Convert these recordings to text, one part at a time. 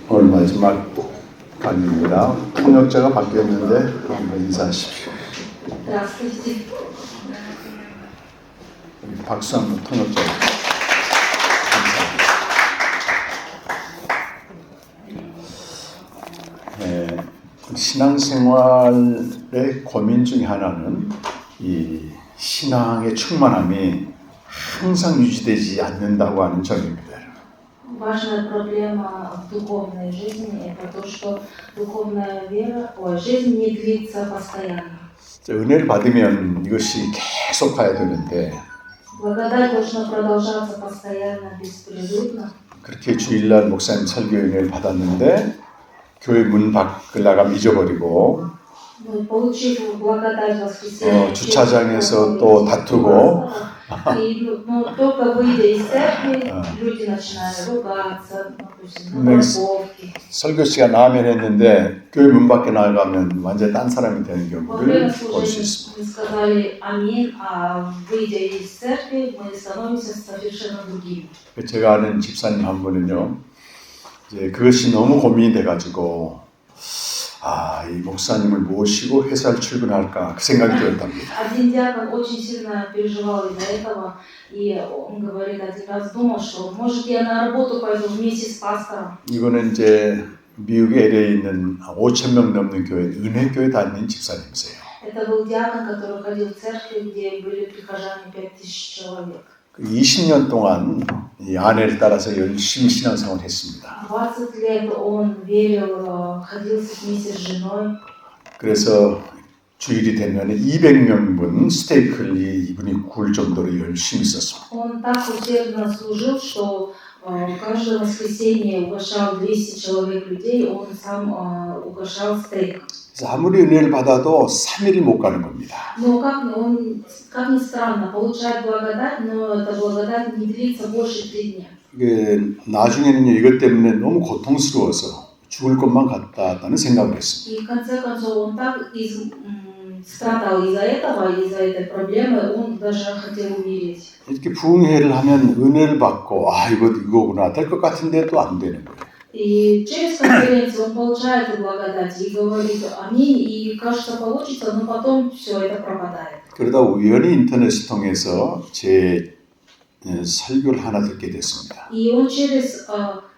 오늘 마지막 강의입니다. 통역자가 바뀌었는데 한번 인사하십시오. 박수 한번 통역자. 감사합니다. 신앙생활의 고민 중에 하나는 이 신앙의 충만함이 항상 유지되지 않는다고 하는 점입니다. Важная проблема в духовной жизни – это то, что духовная жизнь не длится постоянно. 은혜를 받으면 이것이 계속 가야 되는데 Благодать должна продолжаться постоянно, беспрерывно. 그렇게 주일날 목사님 설교 은혜를 받았는데 교회 문 밖을 나가면 잊어버리고 Получив благодать воскресенья, 주차장에서 또 다투고 только выйдя из церкви, люди начинают ругаться, морковки. 설교 시간 나면 했는데 교회 문 밖에 나가면 완전 딴 사람이 되는 Во время 경우를 볼 수 служения 있습니다. мы сказали аминь, а выйдя из церкви, мы становимся совершенно другими. 제가 아는 집사님 한 분은요, 이제 그것이 너무 고민이 돼가지고 이 목사님을 모시고 회사를 출근할까 그 생각이 들었답니다. Один диакон очень сильно переживал из-за этого, и он говорит, один раз думал, что может я на работу пойду вместе с пастором. 이거는 이제 미국의 LA에 있는 5,000명 넘는 교회, 은혜교회 다니는 집사님이세요. Это был диакон, который ходил в церкви, где были прихожане 5000 человек. 20년 동안 이 아내를 따라서 열심히 신앙생활을 했습니다. 20 лет он верил, ходил вместе с женой. 그래서 주일이 되면 200명분 스테이크를 이분이 구울 정도로 열심히 썼습니다. Он так усердно служил, что каждое воскресенье угощал 200 человек людей, он сам угощал стейк. 그래서 아무리 은혜를 받아도 3일을 못 가는 겁니다. Но как ни странно, получает благодать, но эта благодать не длится больше 3 дня. 이게 나중에는 이것 때문에 너무 고통스러워서 죽을 것만 같다는 생각을 했습니다. И в конце концов он так страдал из-за этого, из-за этой проблемы, он даже хотел умереть. 이렇게 부흥회를 하면 은혜를 받고 이거구나 될 것 같은데 또 안 되는 거예요. И через конференцию он получает эту благодать и говорит аминь, и кажется получится, но потом все это пропадает. 그러다 우연히 인터넷을 통해서 제 설교를 하나 듣게 됐습니다. И он через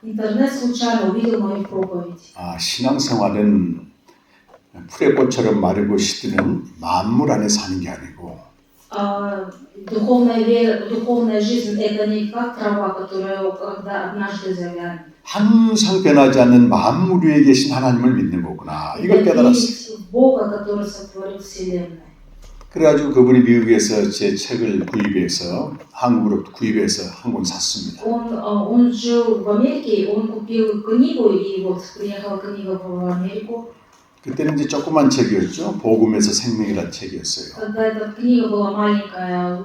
интернет случайно увидел мою проповедь. 신앙생활은 풀의 꽃처럼 마르고 시드는 만물 안에 사는 게 아니고 Духовная жизнь – это не как трава, которая когда однажды завянет. 항상 변하지 않는 만물 위에 계신 하나님을 믿는 거구나. 이걸 깨달았어요. Бога, который сотворил вселенную. 그래가지고 그분이 미국에서 제 책을 구입해서 한국으로 구입해서 한 권 샀습니다. Он жил в Америке, он купил книгу, и вот приехала книга в Америку. 그때는 이제 조그만 책이었죠. 복음에서 생명이라는 책이었어요. Когда эта книга была маленькая,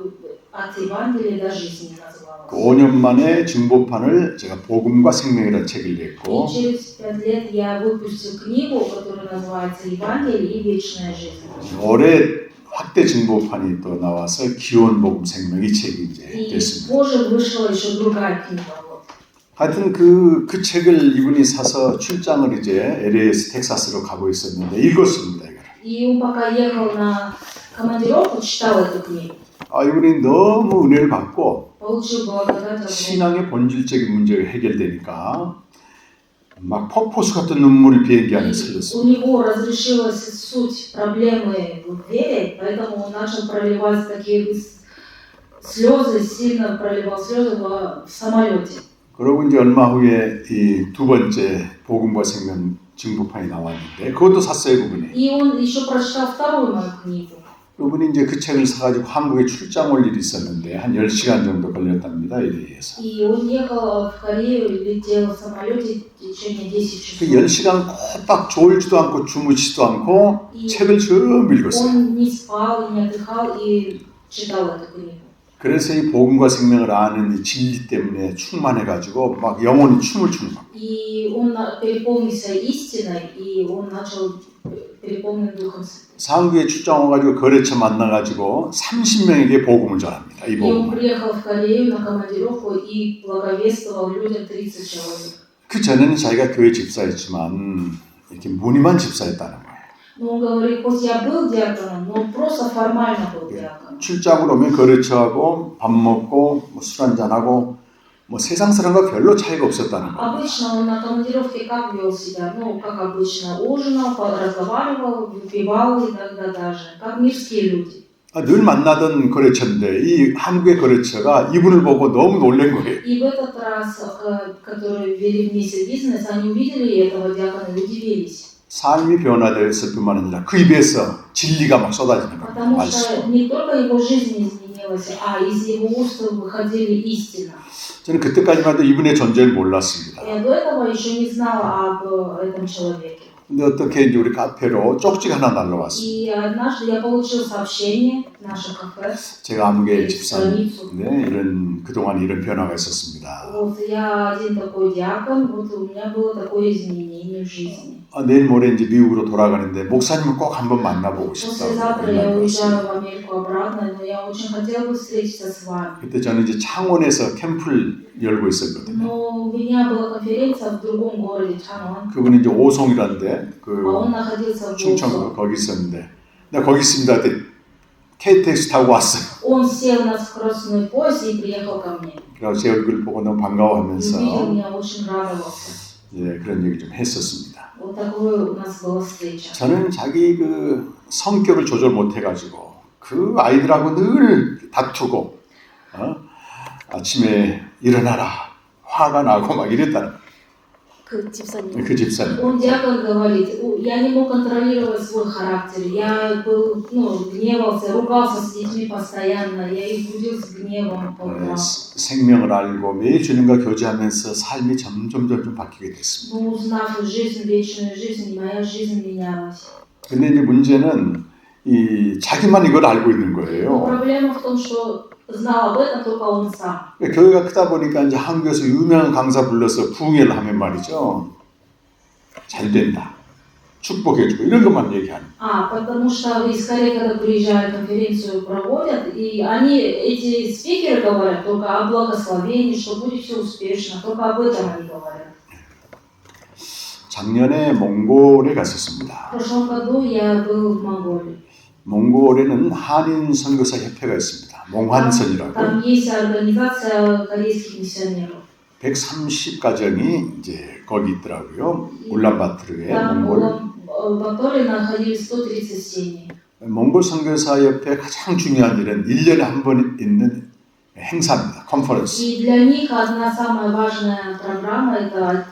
от Евангелия до жизни называлась. 5년 만에 중보판을 제가 복음과 생명이라는 책을 냈고 И через 5 лет я выпустил книгу, которая называется «Евангелие и вечная жизнь». 올해 확대 중보판이 또 나와서 기원 복음 생명 이 책이 이제 И 됐습니다. позже вышла еще другая книга. 하여튼 그 책을 이분이 사서 출장을 이제 LA에서 텍사스로 가고 있었는데 읽었습니다. 이걸. И он пока ехал на командировку, читал эту книгу. 이분이 너무 은혜를 받고 Получил благодать от Бога. 신앙의 본질적인 문제가 해결되니까 막 폭포수 같은 눈물이 비행기 안에 У 흘렀습니다. него разрешилась суть проблемы в вере, поэтому он начал проливать такие слезы, сильно проливал слезы в самолете. 그러고 이제 얼마 후에 이 두 번째 복음과 생명 증보판이 나왔는데 그것도 샀어요, 그분이. И он еще прочитал вторую мою книгу. 그분이 이제 그 책을 사가지고 한국에 출장 올 일이 있었는데 한 10시간 정도 걸렸답니다, LA에서. И он ехал в Корею, летел в самолете в течение 10 그 часов. 10시간 꼬박 졸지도 않고 주무지도 않고 책을 쭉 읽었어요. Он не спал, не отдыхал и читал эту книгу. 그래서 이 복음과 생명을 아는 이 진리 때문에 충만해가지고 막 영혼이 춤을 추는 겁니다. И он переполнился истиной, и он начал переполнен Духом Святым. 한국에 출장 와가지고 거래처 만나가지고 30명에게 복음을 전합니다. 이 И он 복음을. приехал в Корею на командировку и благовествовал людям 30 человек. 그 전에는 자기가 교회 집사였지만 이렇게 무늬만 집사였다는 거예요. Но он говорит, хоть я был диаконом, но просто формально был диаконом. 출장으로 오면 거래처하고 밥 먹고 술 한잔하고 뭐 세상스러운 거 별로 차이가 없었다는 거예요. Обычно он на командировке как вел себя? Ну, как обычно, ужинал, разговаривал, выпивал иногда даже, как мирские люди. 늘 만나던 거래처인데 이 한국의 거래처가 이분을 보고 너무 놀란 거예요. И в этот раз, которые вели вместе бизнес, они увидели этого диакона и удивились. 삶이 변화되었을 뿐만 아니라 그 입에서 진리가 막 쏟아지는 거예요. Потому 말씀. что не только его жизнь изменилась, а из его уст выходили истина. 저는 그때까지만 해도 이분의 존재를 몰랐습니다. Я до этого еще не знала об этом человеке. 근데 어떻게 이제 우리 카페로 쪽지가 하나 날라왔어요. И однажды я получила сообщение в наше кафе. 제가 아무개 집사인데 이런 그동안 이런 변화가 있었습니다. Вот я один такой диакон, вот у меня было такое изменение в жизни. 내일 모레 이제 미국으로 돌아가는데 목사님을 꼭 한번 만나보고 싶다고. Послезавтра я уезжаю в Америку обратно, но я очень хотела бы встретиться с вами. 그때 저는 이제 창원에서 캠프를 열고 있었거든요. Но у меня была конференция в другом городе, Чанон. 그분이 이제 오송이라는데 그 А он находился в 충청 Босо. 거기 있었는데 내가 거기 있습니다. 그때 KTX 타고 왔어요. Он сел на скоростной поезд и приехал ко мне. 그래서 제 얼굴 보고 너무 И 반가워하면서 увидел меня, очень радовался. 예, 그런 얘기 좀 했었습니다. Вот такое у нас была встреча. 저는 자기 그 성격을 조절 못 해가지고 그 아이들하고 늘 다투고 아침에 일어나라 화가 나고 막 이랬다는 거예요. 그 집사님. 그 집사님. Он диакон говорит, я не мог контролировать свой характер, я был, гневался, ругался с детьми постоянно, я их будил с гневом по утрам. 생명을 알고 매일 주님과 교제하면서 삶이 점점 바뀌게 됐습니다. Но узнав жизнь, вечную жизнь, моя жизнь менялась. 근데 이제 문제는 이 자기만 이걸 알고 있는 Но 거예요. проблема в том, что знал об этом только он сам. 교회가 크다 보니까 이제 한국에서 유명한 강사 불러서 부흥회를 하면 말이죠. 잘 된다. 축복해주고 이런 것만 얘기하는. Потому что из Кореи, когда приезжают, конференцию проводят, и они, эти спикеры говорят только о благословении, что будет все успешно, только об этом они говорят. 작년에 몽골에 В 갔었습니다. прошлом году я был в Монголии. 몽골에는 한인 선교사 협회가 있습니다. 몽환선이라고. Там есть организация корейских миссионеров. 130가정이 이제 거기 있더라고요. 울란바토르에 Там 몽골. в Баторе находились 130 семей. 몽골 선교사 협회 가장 중요한 일은 1년에 한 번 있는 행사입니다. 컨퍼런스. И для них одна самая важная программа, это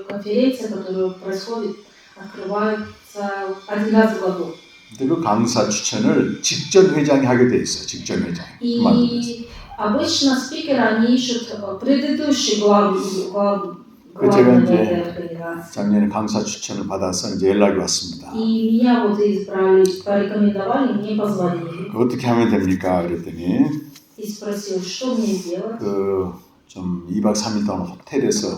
конференция, которая происходит, открывается один раз в году. 근데 그 강사 추천을 직전 회장이 하게 돼 있어요. 직전 회장. И обычно спикеры, они ищут предыдущий главный этой организации. 작년에 강사 추천을 받아서 이제 연락이 왔습니다. И меня вот избрали, порекомендовали, мне позвонили. 어떻게 하면 됩니까? 그랬더니 И спросил, что мне делать. 좀 2박 3일 동안 호텔에서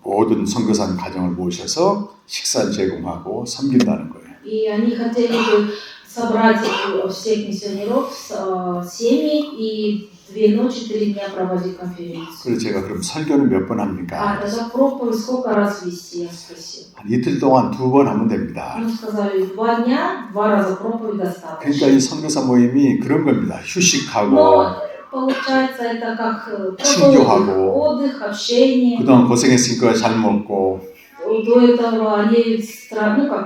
모든 선교사님 가정을 모셔서 식사를 제공하고 섬긴다는 거예요. И они хотели бы собрать всех миссионеров с семьи и 2 ночи, 3 дня проводить конференцию. 그래서 제가 그럼 설교는 몇 번 합니까? Тогда проповедь сколько раз вести, я спросил. 한 이틀 동안 2번 하면 됩니다. Они сказали, 2 дня, 2 раза проповедь достаточно. 그러니까 이 선교사 모임이 그런 겁니다. 휴식하고 Но получается это как 친교하고 отдых, общение. 그동안 고생했으니까 잘 먹고 До этого они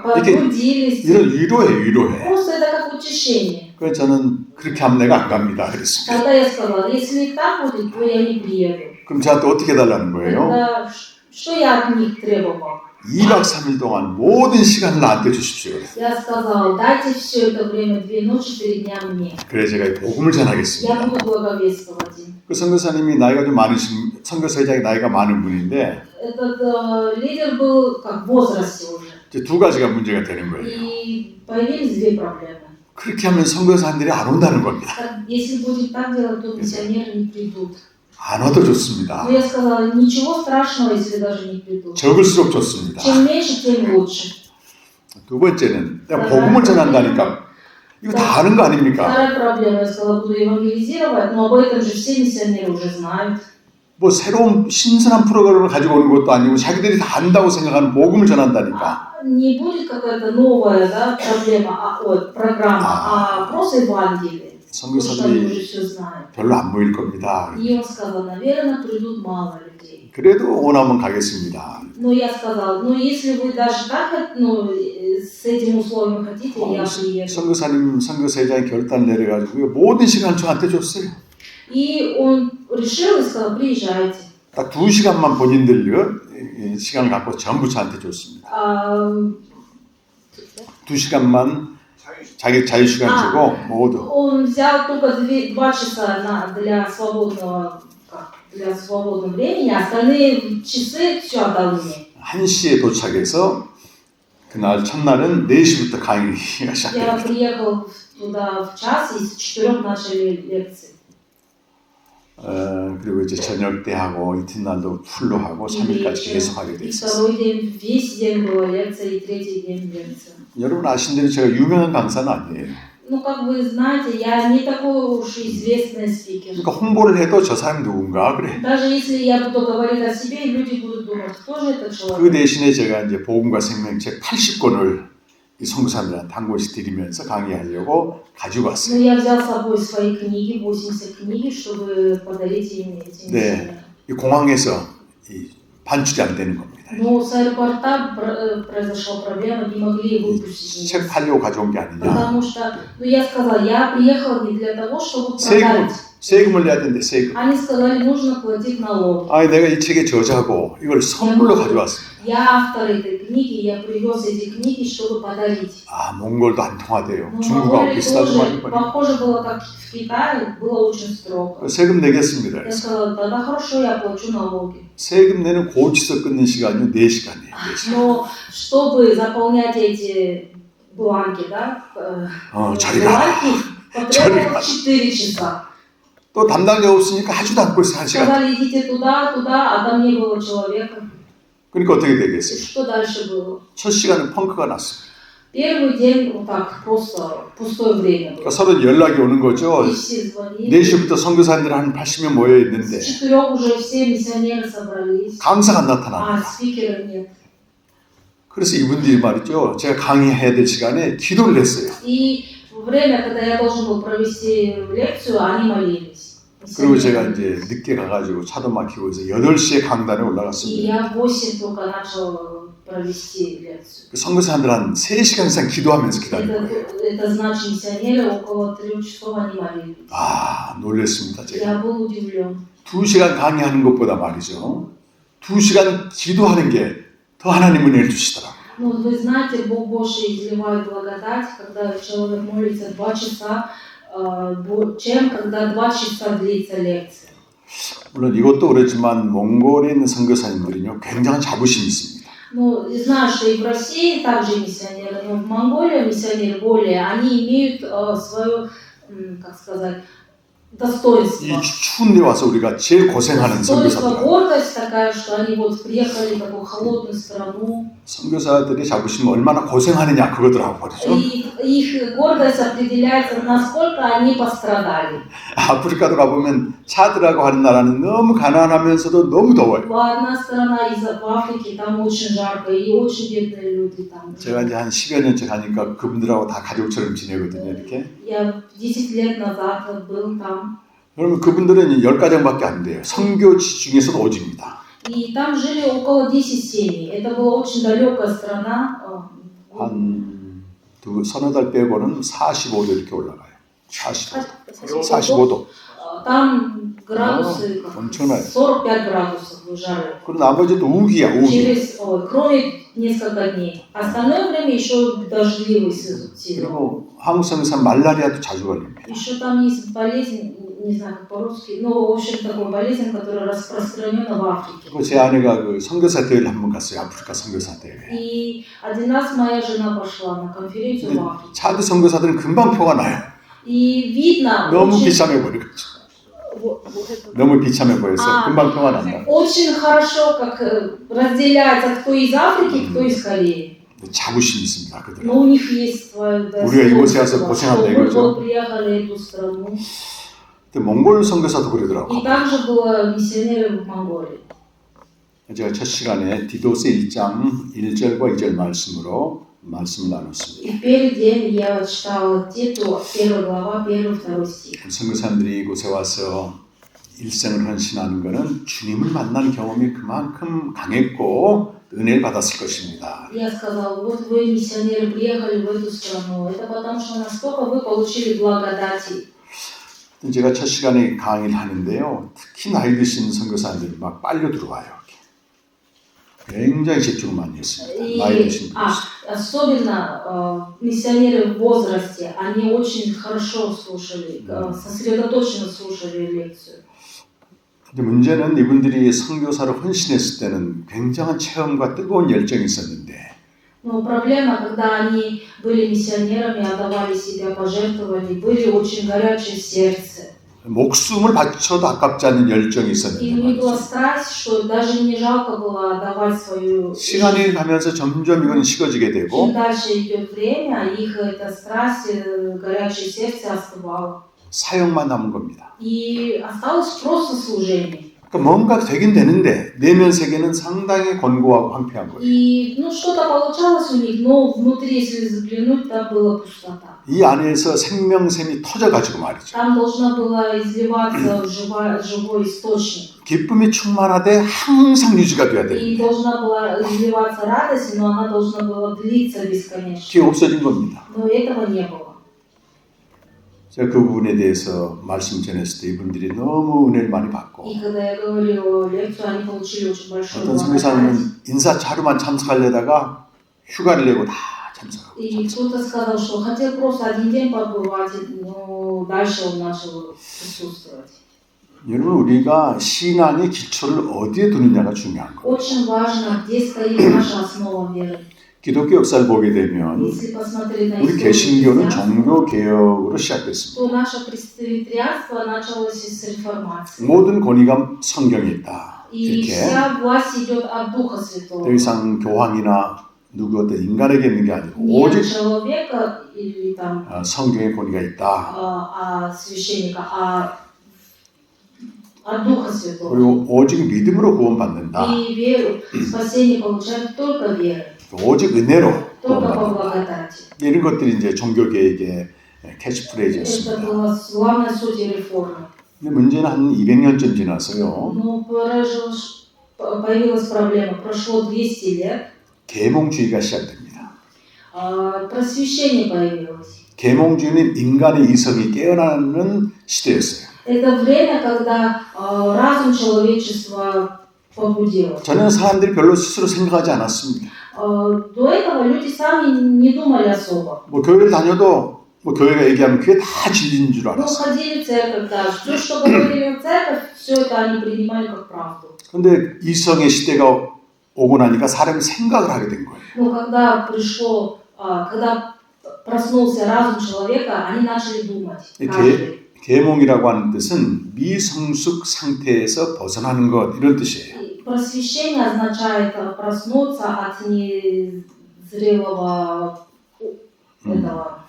потрудились. 이런 위로해. Просто это как утешение. 그래서 저는 그렇게 하면 내가 안 갑니다. 그랬습니다. Тогда я сказала, если так будет, то я не приеду. 그럼 저한테 어떻게 해달라는 거예요? Тогда что я от них требовал? 2박 3일 동안 모든 시간을 나한테 주십시오. Я сказала, дайте все это время, 2 ночи, 3 дня мне. 그래 제가 복음을 Я 전하겠습니다. буду благовествовать им. 그 선교사님이 나이가 좀 많으신 선교사장이 나이가 많은 분인데 Этот лидер был как в возрасте уже. 이제 2가지가 문제가 되는 거예요. И появились 2 проблемы. 그렇게 하면 선교사님들이 안 온다는 겁니다. Если будет так делать, то миссионеры не придут. 안 와도 좋습니다. Но я сказала, ничего страшного, если даже не придут. 적을수록 좋습니다. Чем меньше, тем лучше. 2번째는 내가 복음을 전한다니까 이거 다 아는 거 아닙니까? Вторая проблема, я сказала, буду евангелизировать, но об этом же все миссионеры уже знают. 뭐 새로운 신선한 프로그램을 가지고 오는 것도 아니고 자기들이 다 안다고 생각하는 복음을 전한다니까. Не будет какая-то новая, да, проблема, программа, а просто Евангелие. То, что они уже 선교사들이 все знают. 별로 안 모일 겁니다. И он сказал, наверное, придут мало людей. 그래도 원하면 가겠습니다. Но я сказала, ну если вы даже так, ну, с этим условием хотите, я приеду. 선교사님, 선교사장이 결단 내려가지고 모든 시간 저한테 줬어요. И он решил и сказал, приезжайте. 딱 2시간만 본인들 시간을 갖고 전부 저한테 줬습니다. 2시간만 자기 자유시간 주고 모두. Он взял только 2 часа для свободного времени, остальные часы все отдал мне. 1시에 도착해서 그날 첫날은 4시부터 강의가 Я 시작돼요. приехал туда в час, и с 4 начали лекции. 그리고 이제 저녁 때 하고 이튿날도 풀로 하고 3일까지 계속 하게 돼 И 있었어요. второй день, весь день была лекция, и третий день лекция. 여러분 아시는 대로 제가 유명한 강사는 아니에요. Ну, как вы знаете, я не такой уж известный спикер. 그러니까 홍보를 해도 저 사람이 누군가 그래. Даже если я буду говорить о себе, люди будут думать, кто же этот 그 человек. 대신에 제가 이제 복음과 생명책 80권을 이 선교사들한테 한 권씩 드리면서 강의하려고 가지고 Но 왔어요. я взял с собой свои книги, 80 книги, чтобы подарить им этим 네, 이 공항에서 이 반출이 안 되는 겁니다. Но с аэропорта произошла проблема, не могли выпустить 책 меня. 팔려고 가져온 게 아니냐. Потому что, ну я сказала, я приехала не для того, чтобы 세금, продать. 세금을 내야 되는데 세금. Они сказали, нужно платить налог. 아, 내가 이 책의 저자고 이걸 선물로 가져왔습니다. Я автор этой книги, я привез эти книги, чтобы подарить. 아, 몽골도 안 통하대요. Но 중국하고 Монголия 비슷하지 тоже, 말고. похоже было, как в Китае, было очень строго. 세금 내겠습니다. Я 그래서 сказала, тогда хорошо, я плачу налоги. 세금 내는 고지서 끊는 시간이 4시간이에요. 4시간. Но чтобы заполнять эти бланки, да, 저리 가. бланки, потребовалось 4 часа. 또 담당자 없으니까 하지도 않고 있어, 1시간. Сказали, идите туда, туда, а там не было человека. 그러니까 어떻게 되겠어요? Что дальше было? 첫 시간은 펑크가 났습니다. Первый день вот так, просто пустое время было. 그러니까 서로 연락이 오는 거죠. И все звонили. 4시부터 선교사님들 한 80명 모여 있는데 С 4 уже все миссионеры собрались, 강사가 안 а 나타납니다. спикера нет. 그래서 이분들이 말이죠. 제가 강의해야 될 시간에 기도를 했어요. И время, когда я должен был провести лекцию, они молились. 그리고 제가 이제 늦게 가가지고 차도 막히고 해서 8시에 강단에 И 올라갔습니다. я в 8 только начал провести лекцию. 그 선교사님들 한 3시간 이상 기도하면서 기다린 거예요. Это значит, миссионеры около 3 часов они молились. 아, 놀랬습니다. 제가. Я был удивлен. 2시간 강의하는 것보다 말이죠. 2시간 기도하는 게 더 하나님 은혜를 주시더라고요. Ну, вы знаете, Бог больше изливает благодать, когда человек молится 2 часа, чем когда 2 часа длится лекция. 물론 이것도 그렇지만 몽골에 있는 선교사님들은요 굉장한 자부심이 있습니다. Ну, и знаю, что и в России также миссионеры, но в Монголии миссионеры более, они имеют свое, как сказать, достоинство. 이 추운 데 와서 우리가 제일 고생하는 Достоинство, 선교사들. гордость такая, что они вот приехали в такую холодную страну. 선교사들이 자부심은 얼마나 고생하느냐 그거더라고 버리죠. И их гордость определяется, насколько они пострадали. 아프리카도 가보면 차드라고 하는 나라는 너무 가난하면서도 너무 더워요. Одна страна из Африки, там очень жарко, и очень бедные люди там. 제가 이제 한 10여 년째 가니까 그분들하고 다 가족처럼 지내거든요 이렇게. Я 10 лет назад был там. 그러면 그분들은 10가정밖에 안 돼요. 선교지 중에서도 오직입니다. И там жили около 10 семей. Это была очень далекая страна. 한 서너 달 빼고는 45도 이렇게 올라가요. 45도. Там градусы 엄청나요. 45 градусов жары. 그리고 나머지도 우기야, 우기. Кроме несколько дней. Остальное время еще дождливый сезон. 그리고 한국 선교사 말라리아도 자주 걸립니다. Еще там есть болезнь, не знаю как по-русски, но в общем такая болезнь, которая распространена в Африке. 그리고 제 아내가 그 선교사 대회를 한번 갔어요. 아프리카 선교사 대회. И один раз моя жена пошла на конференцию в Африке. 차드 선교사들은 금방 표가 나요. И видно, 너무 очень, 비참해 보여가지고. 너무 비참해 보였어요. 금방 표가 난다. очень хорошо, как разделяется, кто из Африки, кто из Кореи. 자부심이 있습니다. 그들. Но у них есть свое 우리가 이곳에 와서 достоинство, 고생한다 что мы 이거죠. вот приехали в эту страну. 그때 몽골 선교사도 И 그러더라고. также было миссионеры в Монголии. 제가 첫 시간에 디도스 1장 1절과 2절 말씀을 나눴습니다. И в первый день я читала Титу, 1 глава, 1-2 стих. 선교사님들이 이곳에 와서 일생을 헌신하는 것은 주님을 만난 경험이 그만큼 강했고 은혜를 받았을 것입니다. Я сказала, вот вы, миссионеры, приехали в эту страну. Это потому, что настолько вы получили благодати. 제가 첫 시간에 강의를 하는데요. 특히 나이 드신 선교사님들이 막 빨려 들어와요. 굉장히 집중을 많이 했습니다. 나이 드신 분들. Особенно миссионеры в возрасте, они очень хорошо слушали, сосредоточенно слушали лекцию. 근데 문제는 이분들이 선교사로 헌신했을 때는 굉장한 체험과 뜨거운 열정이 있었는데 Но проблема, когда они были миссионерами, отдавали себя, пожертвовали, были очень горячие в сердце. 목숨을 바쳐도 아깝지 않은 열정이 И 있었는데 у них была 말이죠. страсть, что даже не жалко было отдавать свою жизнь. 시간이 가면서 점점 이건 식어지게 Чем 되고 дальше идет время, их эта страсть, горячее сердце остывало. 사역만 남은 겁니다. И осталось просто служение. 그러니까 뭔가 되긴 되는데 내면 세계는 상당히 권고하고 황폐한 거예요. И что-то получалось у них, но внутри, если заглянуть, там была пустота. 이 안에서 생명샘이 터져가지고 말이죠. Там должна была изливаться живой источник. 기쁨이 충만하되 항상 유지가 돼야 И 됩니다. должна была изливаться радость, но она должна была длиться 그게 бесконечно. 없어진 겁니다. Но этого не было. 제가 그 부분에 대해서 말씀 전했을 때 이분들이 너무 은혜를 많이 받고 И когда я говорила лекцию, они получили очень большую 어떤 благодать. 선교사님은 인사차 하루만 참석하려다가 휴가를 내고 다 참석하고 И кто-то сказал, что хотел просто один день побывать, но дальше он начал присутствовать. 여러분 우리가 신앙의 기초를 어디에 두느냐가 중요한 거예요. Очень важно, где стоит наша основа веры. 기독교 역사를 보게 되면 Если посмотреть на 우리 историю 개신교는 христианства, 종교 개혁으로 시작됐습니다. то наше пресвитерианство началось с реформации. 모든 권위가 성경에 있다. И 이렇게 вся власть идет от Духа Святого. 더 이상 교황이나 누구 어떤 인간에게 있는 게 아니고 Не от 오직 человека или там 성경의 권위가 있다. священника, а от Духа Святого. 그리고 오직 믿음으로 구원받는다. И веру, спасение получают только верой, 오직 은혜로 только по 구원받는다. благодати. 이런 것들이 이제 종교 개혁의 Это 캐치프레이즈였습니다. была главная суть реформы. 근데 문제는 한 200년쯤 지나서요. Но появилась проблема. Прошло 200 лет, 계몽주의가 시작됩니다. просвещение появилось. 계몽주의는 인간의 이성이 깨어나는 시대였어요. Это время, когда разум человечества побудило. 전혀 사람들이 별로 스스로 생각하지 않았습니다. До этого люди сами не думали особо. 뭐 교회를 다녀도 뭐 교회가 얘기하면 그게 다 진리인 줄 Ну, 알았어요. ходили в церковь, да. Все, что говорили в церковь, все это они принимали как правду. 근데 이성의 시대가 오고 나니까 사람이 생각을 하게 된 거예요. Но когда проснулся разум человека, они начали думать. Каждый. 계몽이라고 하는 뜻은 미성숙 상태에서 벗어나는 것 이런 뜻이에요. И просвещение означает проснуться от незрелого этого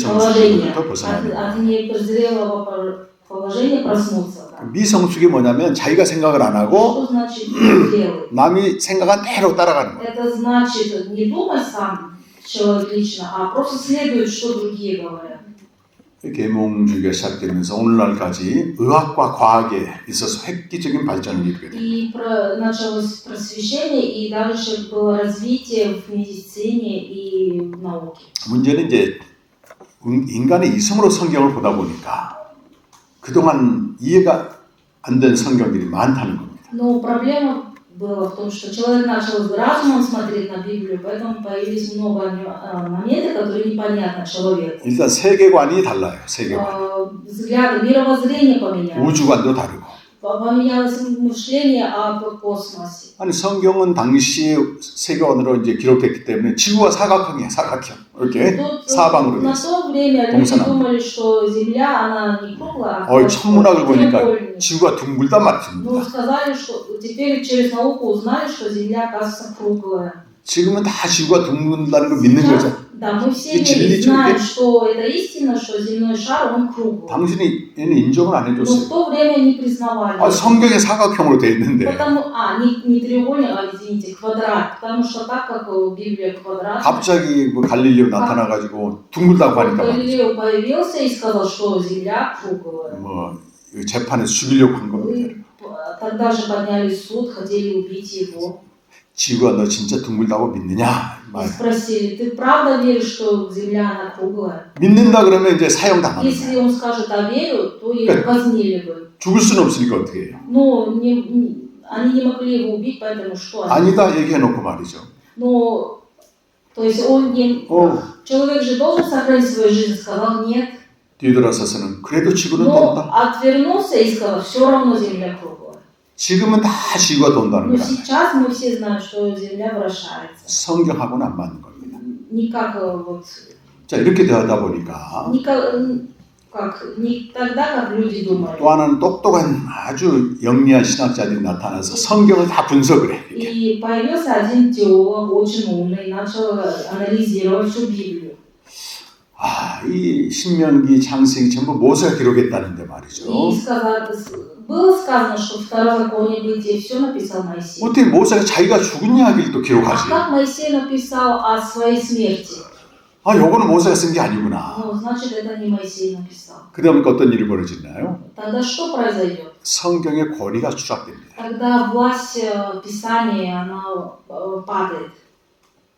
положения. 미성숙부터 벗어나는 것. От незрелого положения проснуться. Да. 미성숙이 뭐냐면 자기가 생각을 안 하고 Что значит незрелый? 남이 생각한 대로 따라가는 거예요. Это значит не думать сам человек лично, а просто следует, что другие говорят. 계몽주의가 시작되면서 오늘날까지 의학과 과학에 있어서 획기적인 발전을 이루게 됩니다. И началось просвещение, и дальше было развитие в медицине и в науке. 문제는 이제 인간의 이성으로 성경을 보다 보니까 그동안 이해가 안 된 성경들이 많다는 겁니다. Но проблема была в том, что человек начал разумом смотреть на Библию, поэтому появились много моментов, которые непонятны человеку. 일단 세계관이 달라요. 세계관. Взгляды, мировоззрение поменялось. 우주관도 다르고. Поменялось мышление о космосе. 아니 성경은 당시 세계관으로 이제 기록됐기 때문에 지구가 사각형이에요. 사각형. 이렇게 사방으로 돼 На 있어요. то время люди 동서남. думали, что Земля, она не круглая, 어이 천문학을 보니까 треугольник. 지구가 둥글단 Ну, 말입니다. сказали, что теперь через науку узнали, что Земля, оказывается, круглая. 지금은 다 지구가 둥근다는 걸 믿는 거죠. Да, мы все 이 진리 знаем, 쪽에 что это истина, что земной шар, он круглый. 당신이 얘는 인정을 안 Но в 해줬어요. то время не признавали. 아, 성경에 사각형으로 돼 있는데 Не треугольник, извините, квадрат. Потому что так как Библия квадрат, 갑자기 뭐 갈릴리오 나타나가지고 둥글다고 하니까 말이죠. Галилео появился и сказал, что земля круглая. 뭐 재판에서 죽이려고 한 겁니다. И тогда же подняли суд, хотели убить его. 지구가 너 진짜 둥글다고 믿느냐? И спросили, ты правда веришь, что земля она круглая? 믿는다 그러면 이제 사형 당하는 Если 거예요. он скажет, а верю, то его казнили бы. 죽을 수는 없으니까 어떻게 해요? Но они не могли его убить, поэтому что они? 아니다 얘기해놓고 말이죠. Но, то есть он не... Человек же должен сохранить свою жизнь, сказал нет. 뒤돌아서서는 그래도 지구는 Но 돈다. отвернулся и сказал, все равно земля круглая. 지금은 다 지구가 돈다는 Но 거야. сейчас мы все знаем, что земля вращается. 성경하고는 안 맞는 겁니다. Не как вот... 자 이렇게 되다 보니까 Не тогда, как люди думали. 또 하나는 똑똑한 아주 영리한 신학자들이 나타나서 성경을 다 분석을 해. И появился один теолог, очень умный, начал анализировать всю Библию. 아, 이 신명기, 창세기 전부 모세가 기록했다는데 말이죠. И было сказано, что в Втором законе Бытия все написал Моисей. 어떻게 모세가 자기가 죽은 이야기를 또 А 기록하지? как Моисей написал о своей смерти? 아, 요거는 모세가 쓴 게 아니구나. Ну, значит, это не Моисей написал. 그다음에 어떤 일이 벌어지나요? Тогда что произойдет? 성경의 권위가 추락됩니다. Тогда власть Писания, она падает,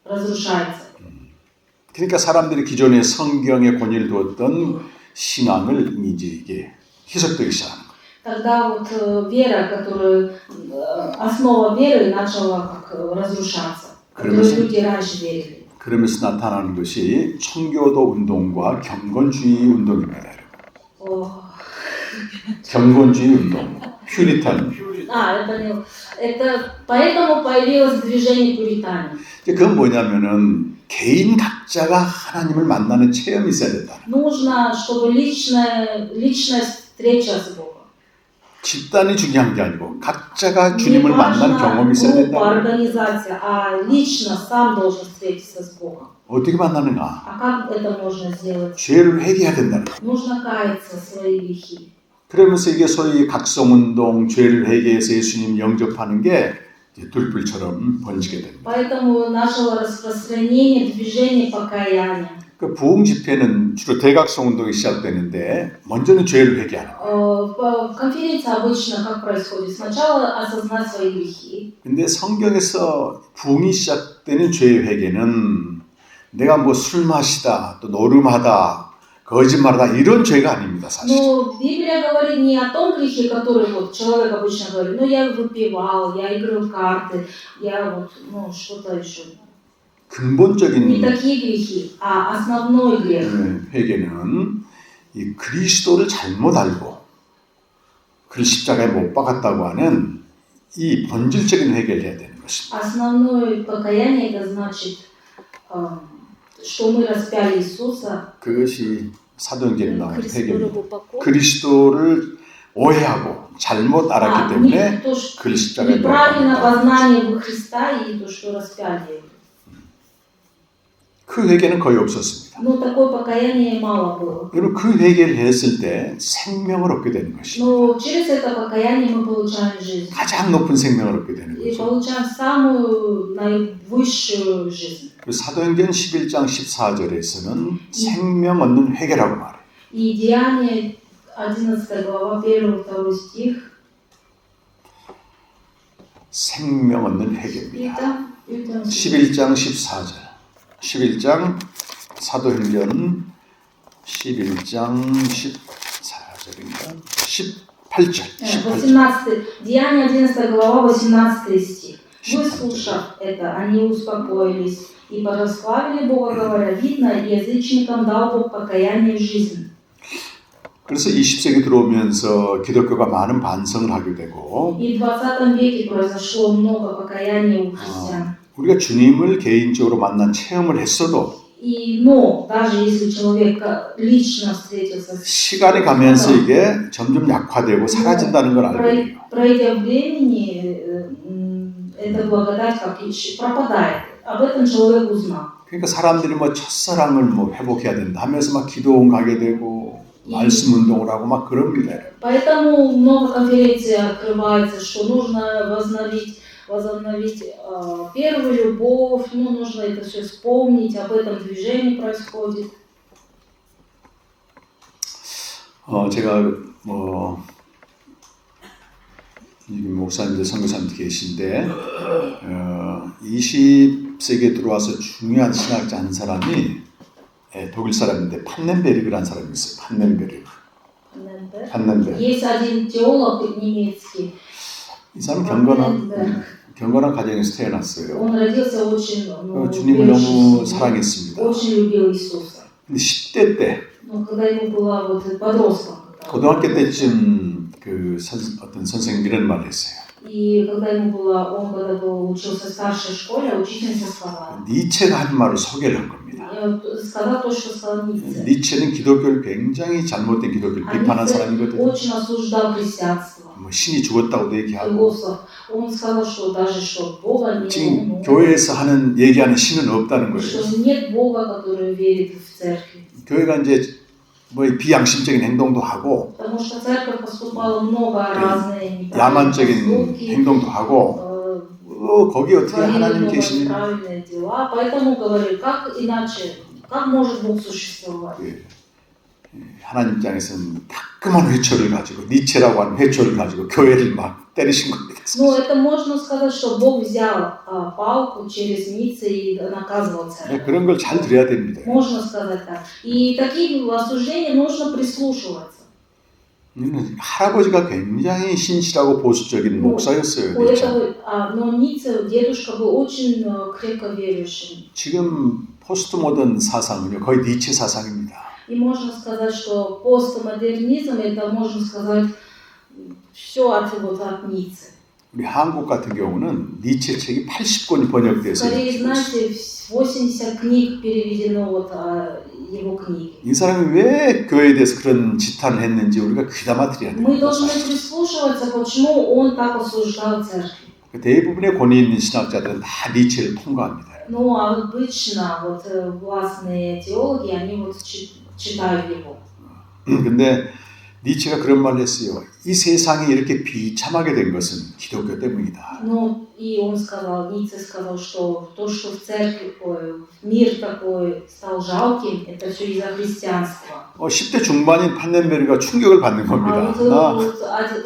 разрушается. 그러니까 사람들이 기존에 성경에 권위를 두었던 신앙을 이제 이게 희석되기 시작하는 거예요. Тогда вот вера, которая основа веры начала как разрушаться, которую люди раньше верили. 그러면서 나타나는 것이 청교도 운동과 경건주의 운동입니다. 경건주의 운동, 퓨리탄. Я понял. Поэтому появилось движение пуритане. 그건 뭐냐면은 개인 각자가 하나님을 만나는 체험이 있어야 된다. Нужно, чтобы личная встреча с Богом. 집단이 중요한 게 아니고 각자가 주님을 만난 경험이 있어야 된다. организация, а лично сам должен встретиться с Богом. 어떻게 만나는가? А как это можно сделать? 죄를 회개해야 된다는 거예요. Нужно каяться в свои грехи. 그러면서 이게 소위 각성운동, 죄를 회개해서 예수님 영접하는 게 이제 들불처럼 번지게 됩니다. Поэтому начало распространение движения покаяния. 그 부흥 집회는 주로 대각성운동이 시작되는데 먼저는 죄를 회개하는 거예요. В конференции обычно как происходит? Сначала осознать свои грехи. 근데 성경에서 부흥이 시작되는 죄의 회개는 내가 뭐 술 마시다, 또 노름하다, 거짓말하다 이런 죄가 아닙니다, 사실. Но Библия говорит не о том грехе, который вот человек обычно говорит, ну я выпивал, я играл в карты, я вот, ну что-то еще. Не 근본적인 такие грехи, а основной грех. 회개는 이 그리스도를 잘못 알고 그를 십자가에 못 박았다고 하는 이 본질적인 회개를 해야 되는 것입니다. Основное покаяние это значит, что мы распяли Иисуса. 그것이 사도행전에 나오는 그리스도를 회개입니다. 못 받고 그리스도를 오해하고 잘못 알았기 때문에 그를 십자가에 못 неправильное 박았다. познание Христа и то, что распяли его. 그 회개는 거의 없었습니다. Но такое покаяние мало было. 여러분 그 회개를 했을 때 생명을 얻게 되는 것입니다. Но через это покаяние мы получаем жизнь. 가장 높은 생명을 얻게 되는 И 거죠. получаем самую наивысшую жизнь. 사도행전 11장 14절에서는 생명 얻는 회개라고 말해요. И Деяние 11 глава 1-2 стих. 생명 얻는 회개입니다. Это 11장 14절. 11장 사도행전 11장 14절인가? 18절. 18. Деяние 11 глава 18 стих. Выслушав это, они успокоились и прославили Бога, говоря, видно, язычникам дал Бог покаяние в жизнь. 그래서 20세기 들어오면서 기독교가 많은 반성을 하게 되고 И в 20 веке произошло много покаяния у христиан. 우리가 주님을 개인적으로 만난 체험을 했어도 Но даже если человек лично встретился с 시간이 가면서 이게 점점 약화되고 사라진다는 걸 알게 돼요. пройдя времени, эта благодать как пропадает. Об этом человек узнал. 그러니까 사람들이 뭐 첫사랑을 뭐 회복해야 된다 하면서 막 기도원 가게 되고 말씀 운동을 하고 막 그럽니다. Поэтому много конференций открывается, что нужно возобновить первую любовь, нужно это все вспомнить, об этом движении происходит. 제가 목사님들, 선교사님들 계신데 20세기에 들어와서 중요한 신학자 한 사람이 독일 사람인데 판넨베르그라는 사람이 있어요. 판넨베르그. Есть один теолог немецкий. 이 사람 경건한 가정에서 태어났어요. Он родился очень 주님을 너무 사랑했습니다. очень любил Иисуса. 근데 10대 때, когда ему было подростком. 고등학교 때쯤 어떤 선생님이 이런 말을 했어요. И когда когда учился в старшей школе, учительница сказала. 니체가 한 말을 소개를 한 겁니다. Сказал то, что сказал Ницше. 니체는 기독교를 굉장히 잘못된 기독교를 비판한 사람이거든요. Очень осуждал христианство. 뭐 신이 죽었다고도 얘기하고. Он сказал, что даже что Бога нет. 지금 교회에서 얘기하는 신은 없다는 거예요. Что нет Бога, который верит в церковь. 교회가 이제 뭐 비양심적인 행동도 하고, Потому что церковь поступала много разные 야만적인 행동도 하고, 거기 어떻게 하나님 계시는? правильные дела, поэтому говорю, как иначе, как может Бог существовать? 하나님 입장에서는 따끔한 회초를 가지고 니체라고 하는 회초를 가지고 교회를 막 때리신 겁니다. Ну, это можно сказать, что Бог взял палку через Ницше и наказывал церковь. 그런 걸 잘 들어야 됩니다. Можно сказать так. И таким осуждениям нужно прислушиваться. 할아버지가 굉장히 신실하고 보수적인 목사였어요. Но Ницше, дедушка был очень крепко верующим. 지금 포스트 모던 사상은요, 거의 니체 사상입니다. И можно сказать, что постмодернизм, это можно сказать все от Ницше. 우리 한국 같은 경우는 니체 책이 80권이 번역돼서 Скорее, знаете, 80 книг переведено его книги. 이 사람이 왜 교회에 대해서 그런 지탄을 했는지 우리가 귀담아 드려야 Мы 됩니다. должны прислушиваться, почему он так осуждал церковь. 대부분의 권위 있는 신학자들은 다 니체를 통과합니다. Ну, обычно властные теологи, они читают его. 근데 니체가 그런 말을 했어요. 이 세상이 이렇게 비참하게 된 것은 기독교 때문이다. Ну, и Ницше сказал, что то, что в церкви, мир такой стал жалким, это все из-за христианства. 10대 중반인 판넨베르가 충격을 받는 겁니다. Вот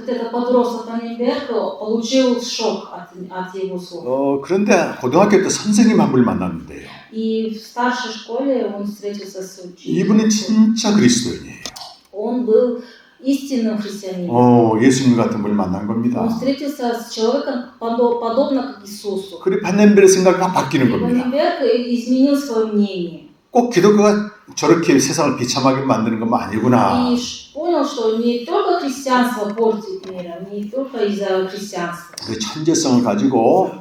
этот подросток Панненберг получил шок от его слов. 그런데 고등학교 때 선생님 한 분을 만났는데요. И в старшей школе он встретился с учителем. 이분은 진짜 그리스도인이에요. Он был истинным христианином. 예수님 같은 분을 만난 겁니다. Он встретился с человеком подобно как Иисусу. 그리고 판넨베르 생각이 막 바뀌는 겁니다. Панненберг изменил свое мнение. 꼭 기독교가 저렇게 세상을 비참하게 만드는 건 아니구나. И понял, что не только христианство портит мир, не только из-за христианства. 그 천재성을 가지고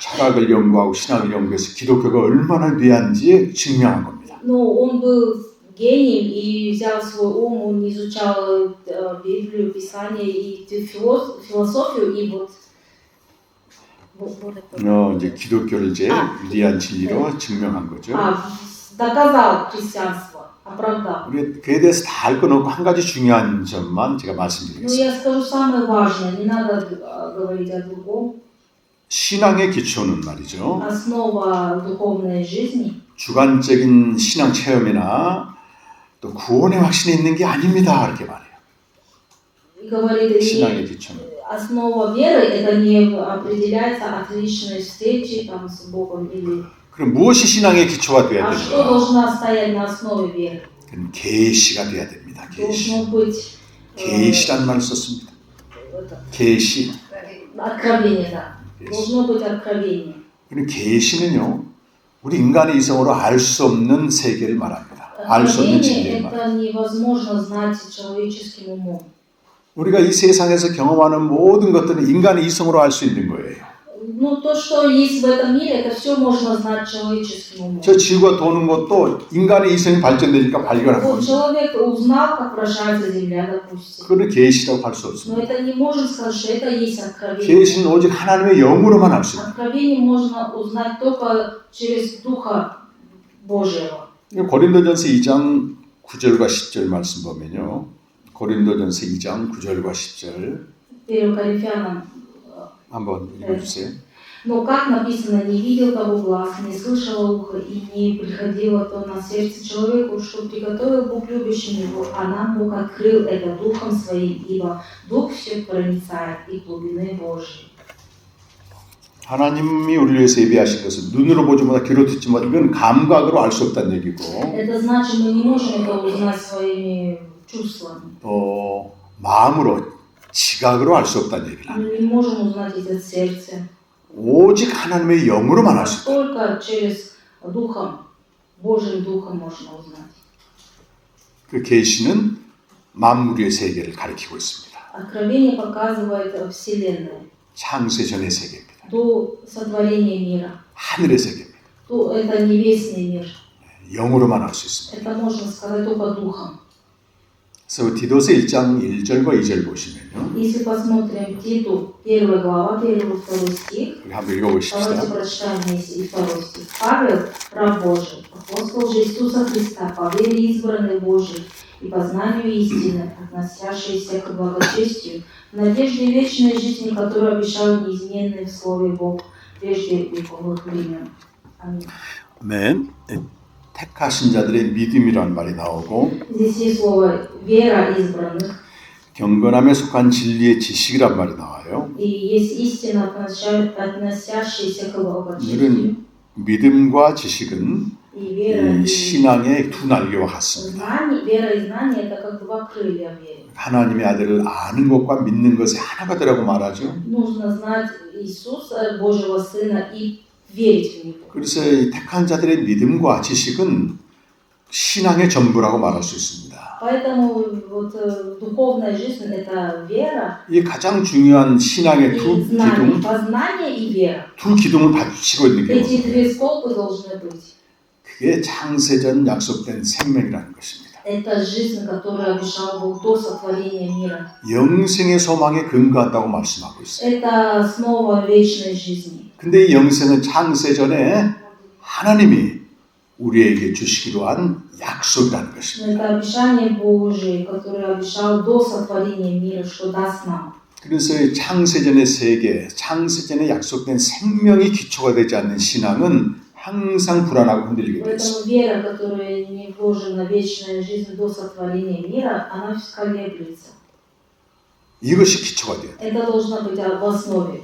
철학을 연구하고 신학을 연구해서 기독교가 얼마나 귀한지 증명한 겁니다. Но он был гением и взял свой ум, он изучал Библию, Писание и философию, и 이제 기독교를 이제 위대한 진리로 증명한 거죠. доказал христианство, оправдал. 우리 그에 대해서 다 알 건 없고 한 가지 중요한 점만 제가 Ну, 말씀드리겠습니다. я скажу самое важное, не надо говорить о другом. 신앙의 기초는 말이죠. Основа духовной жизни. 주관적인 신앙 체험이나 또 구원의 확신이 있는 게 아닙니다. 이렇게 말해요. Говорит, 신앙의 기초는. основа веры это не определяется от личной встречи там, с Богом или. 그럼 무엇이 신앙의 기초가 돼야 А что 되는가? должна стоять на основе веры? 그럼 계시가 돼야 됩니다. 계시. Должно быть 계시란 말을 썼습니다. 계시. откровение, да. Должно быть откровение. 그럼 계시는요, 우리 인간의 이성으로 알 수 없는 세계를 말합니다. 알 수 없는 진리를 말합니다. Это невозможно знать человеческим умом. 우리가 이 세상에서 경험하는 모든 것들은 인간의 이성으로 알 수 있는 거예요. Ну, то, что есть в этом мире, это все можно знать человеческим умом. 저 지구가 도는 것도 인간의 이성이 발전되니까 발견한 Вот 겁니다. человек узнал, как вращается Земля, допустим. 그걸 계시라고 할 수 Но 없습니다. это не можем сказать, что это есть откровение. 계시는 오직 하나님의 영으로만 알 수 있습니다. Откровение можно узнать только через Духа Божьего. 고린도전서 2장 9절과 10절 말씀 보면요. 고린도전서 2장 9절과 10절 1 Коринфянам. 한번 읽어주세요. Но как написано, не видел того глаз, не слышало ухо и не приходило то на сердце человеку, что приготовил Бог любящим его, а нам Бог открыл это Духом Своим, ибо Дух все проницает и глубины Божьей. 하나님이 우리를 위해서 예비하신 것은 눈으로 보지 못하고 귀로 듣지 못하고 이건 감각으로 알 수 없다는 얘기고 Это значит, мы не можем это узнать своими чувствами. 또 마음으로 지각으로 알 수 없다는 얘기를 합니다. Мы не можем узнать это в сердце. 오직 하나님의 영으로만 알 수 있다. Только через Духом, Божьим Духом можно узнать. 그 계시는 만물의 세계를 가리키고 있습니다. Откровение показывает Вселенную. 창세 전의 세계입니다. До сотворения мира. 하늘의 세계입니다. То это небесный мир. 영으로만 알 수 있습니다. Это можно сказать только Духом. 그래서 디도서 1장 1절과 2절 보시면요. Если посмотрим Титу, 1 глава, 1-2 стих, 우리 한번 давайте 읽어보십시다. прочитаем вместе и 2 стих. Павел, раб Божий, апостол же Иисуса Христа, по вере избранный Божий и по знанию истины, относящейся к благочестию, в надежде вечной жизни, которую обещал неизменный в Слове Бог прежде вековых времен. Аминь. 아멘. 택하신 자들의 믿음이라는 말이 나오고 Здесь есть слово «вера избранных», 경건함에 속한 진리의 지식이란 말이 나와요. и есть истина, относящаяся к благочестию. 오늘은 믿음과 지식은 И вера, 이 и 신앙의 두 날개와 같습니다. знание, вера и знание – это как два крылья веры. 하나님의 아들을 아는 것과 믿는 것이 하나가 되라고 말하죠. Нужно знать Иисуса, Божьего Сына, и верить в Него. 그래서 이 택한 자들의 믿음과 지식은 신앙의 전부라고 말할 수 있습니다. Поэтому вот духовная жизнь – это вера 이 가장 중요한 신앙의 и 두 знание, 기둥, познание и вера. 두 기둥을 받치고 있는 게 Эти 뭐예요? две столпы должны быть. 그게 창세전 약속된 생명이라는 것입니다. Это жизнь, которую обещал Бог до сотворения мира. 영생의 소망에 근거한다고 말씀하고 있어요. Это основа вечной жизни. 근데 이 영생은 창세전에 하나님이 우리에게 주시기로 한 약속이라는 것입니다. Это обещание Божие, которое обещал до сотворения мира, что даст нам. 그래서 이 창세전의 세계, 창세전에 약속된 생명이 기초가 되지 않는 신앙은 항상 불안하고 흔들리게 되어 있습니다. Поэтому вера, которая не вложена в вечную жизнь до сотворения мира, она колеблется. 이것이 기초가 돼요. Это должно быть в основе.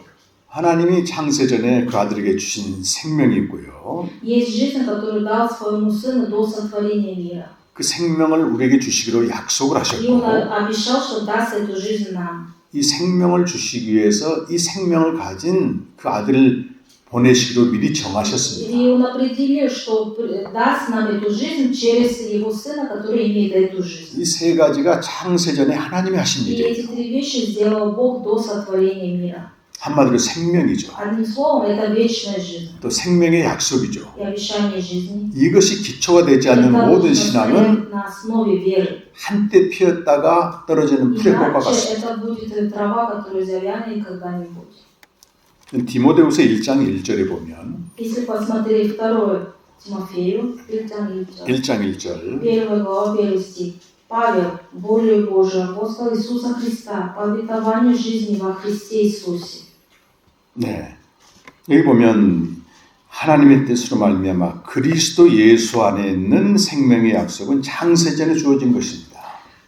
하나님이 창세전에 그 아들에게 주신 생명이 있고요. Есть жизнь, которую дал своему сыну до сотворения мира. 그 생명을 우리에게 주시기로 약속을 И он 하셨고 обещал, что даст эту жизнь нам. 이 생명을 주시기 위해서 이 생명을 가진 그 아들을 보내시기로 미리 정하셨습니다. И он определил, что даст нам эту жизнь через его сына, который имеет эту жизнь. 이 세 가지가 창세전에 하나님이 하신 И 일이에요. эти три вещи сделал Бог до сотворения мира. 한마디로 생명이죠. Одним словом, это вечная жизнь 또 생명의 약속이죠. и обещание жизни. 이것이 기초가 되지 Это 않는 모든 должно 신앙은 стоять на основе веры. 한때 피었다가 떨어지는 풀의 꽃과 Иначе 같습니다. это будет трава, которая завянет когда-нибудь. 디모데후서 1장 1절에 보면 Если посмотреть 2 Тимофею, 1 1장 1절 1 глава, 1 стих. Павел, волею Божию, апостол Иисуса Христа, по обетованию жизни во Христе Иисусе. 네. 여기 보면 하나님의 뜻으로 말미암아 그리스도 예수 안에 있는 생명의 약속은 창세전에 주어진 것입니다.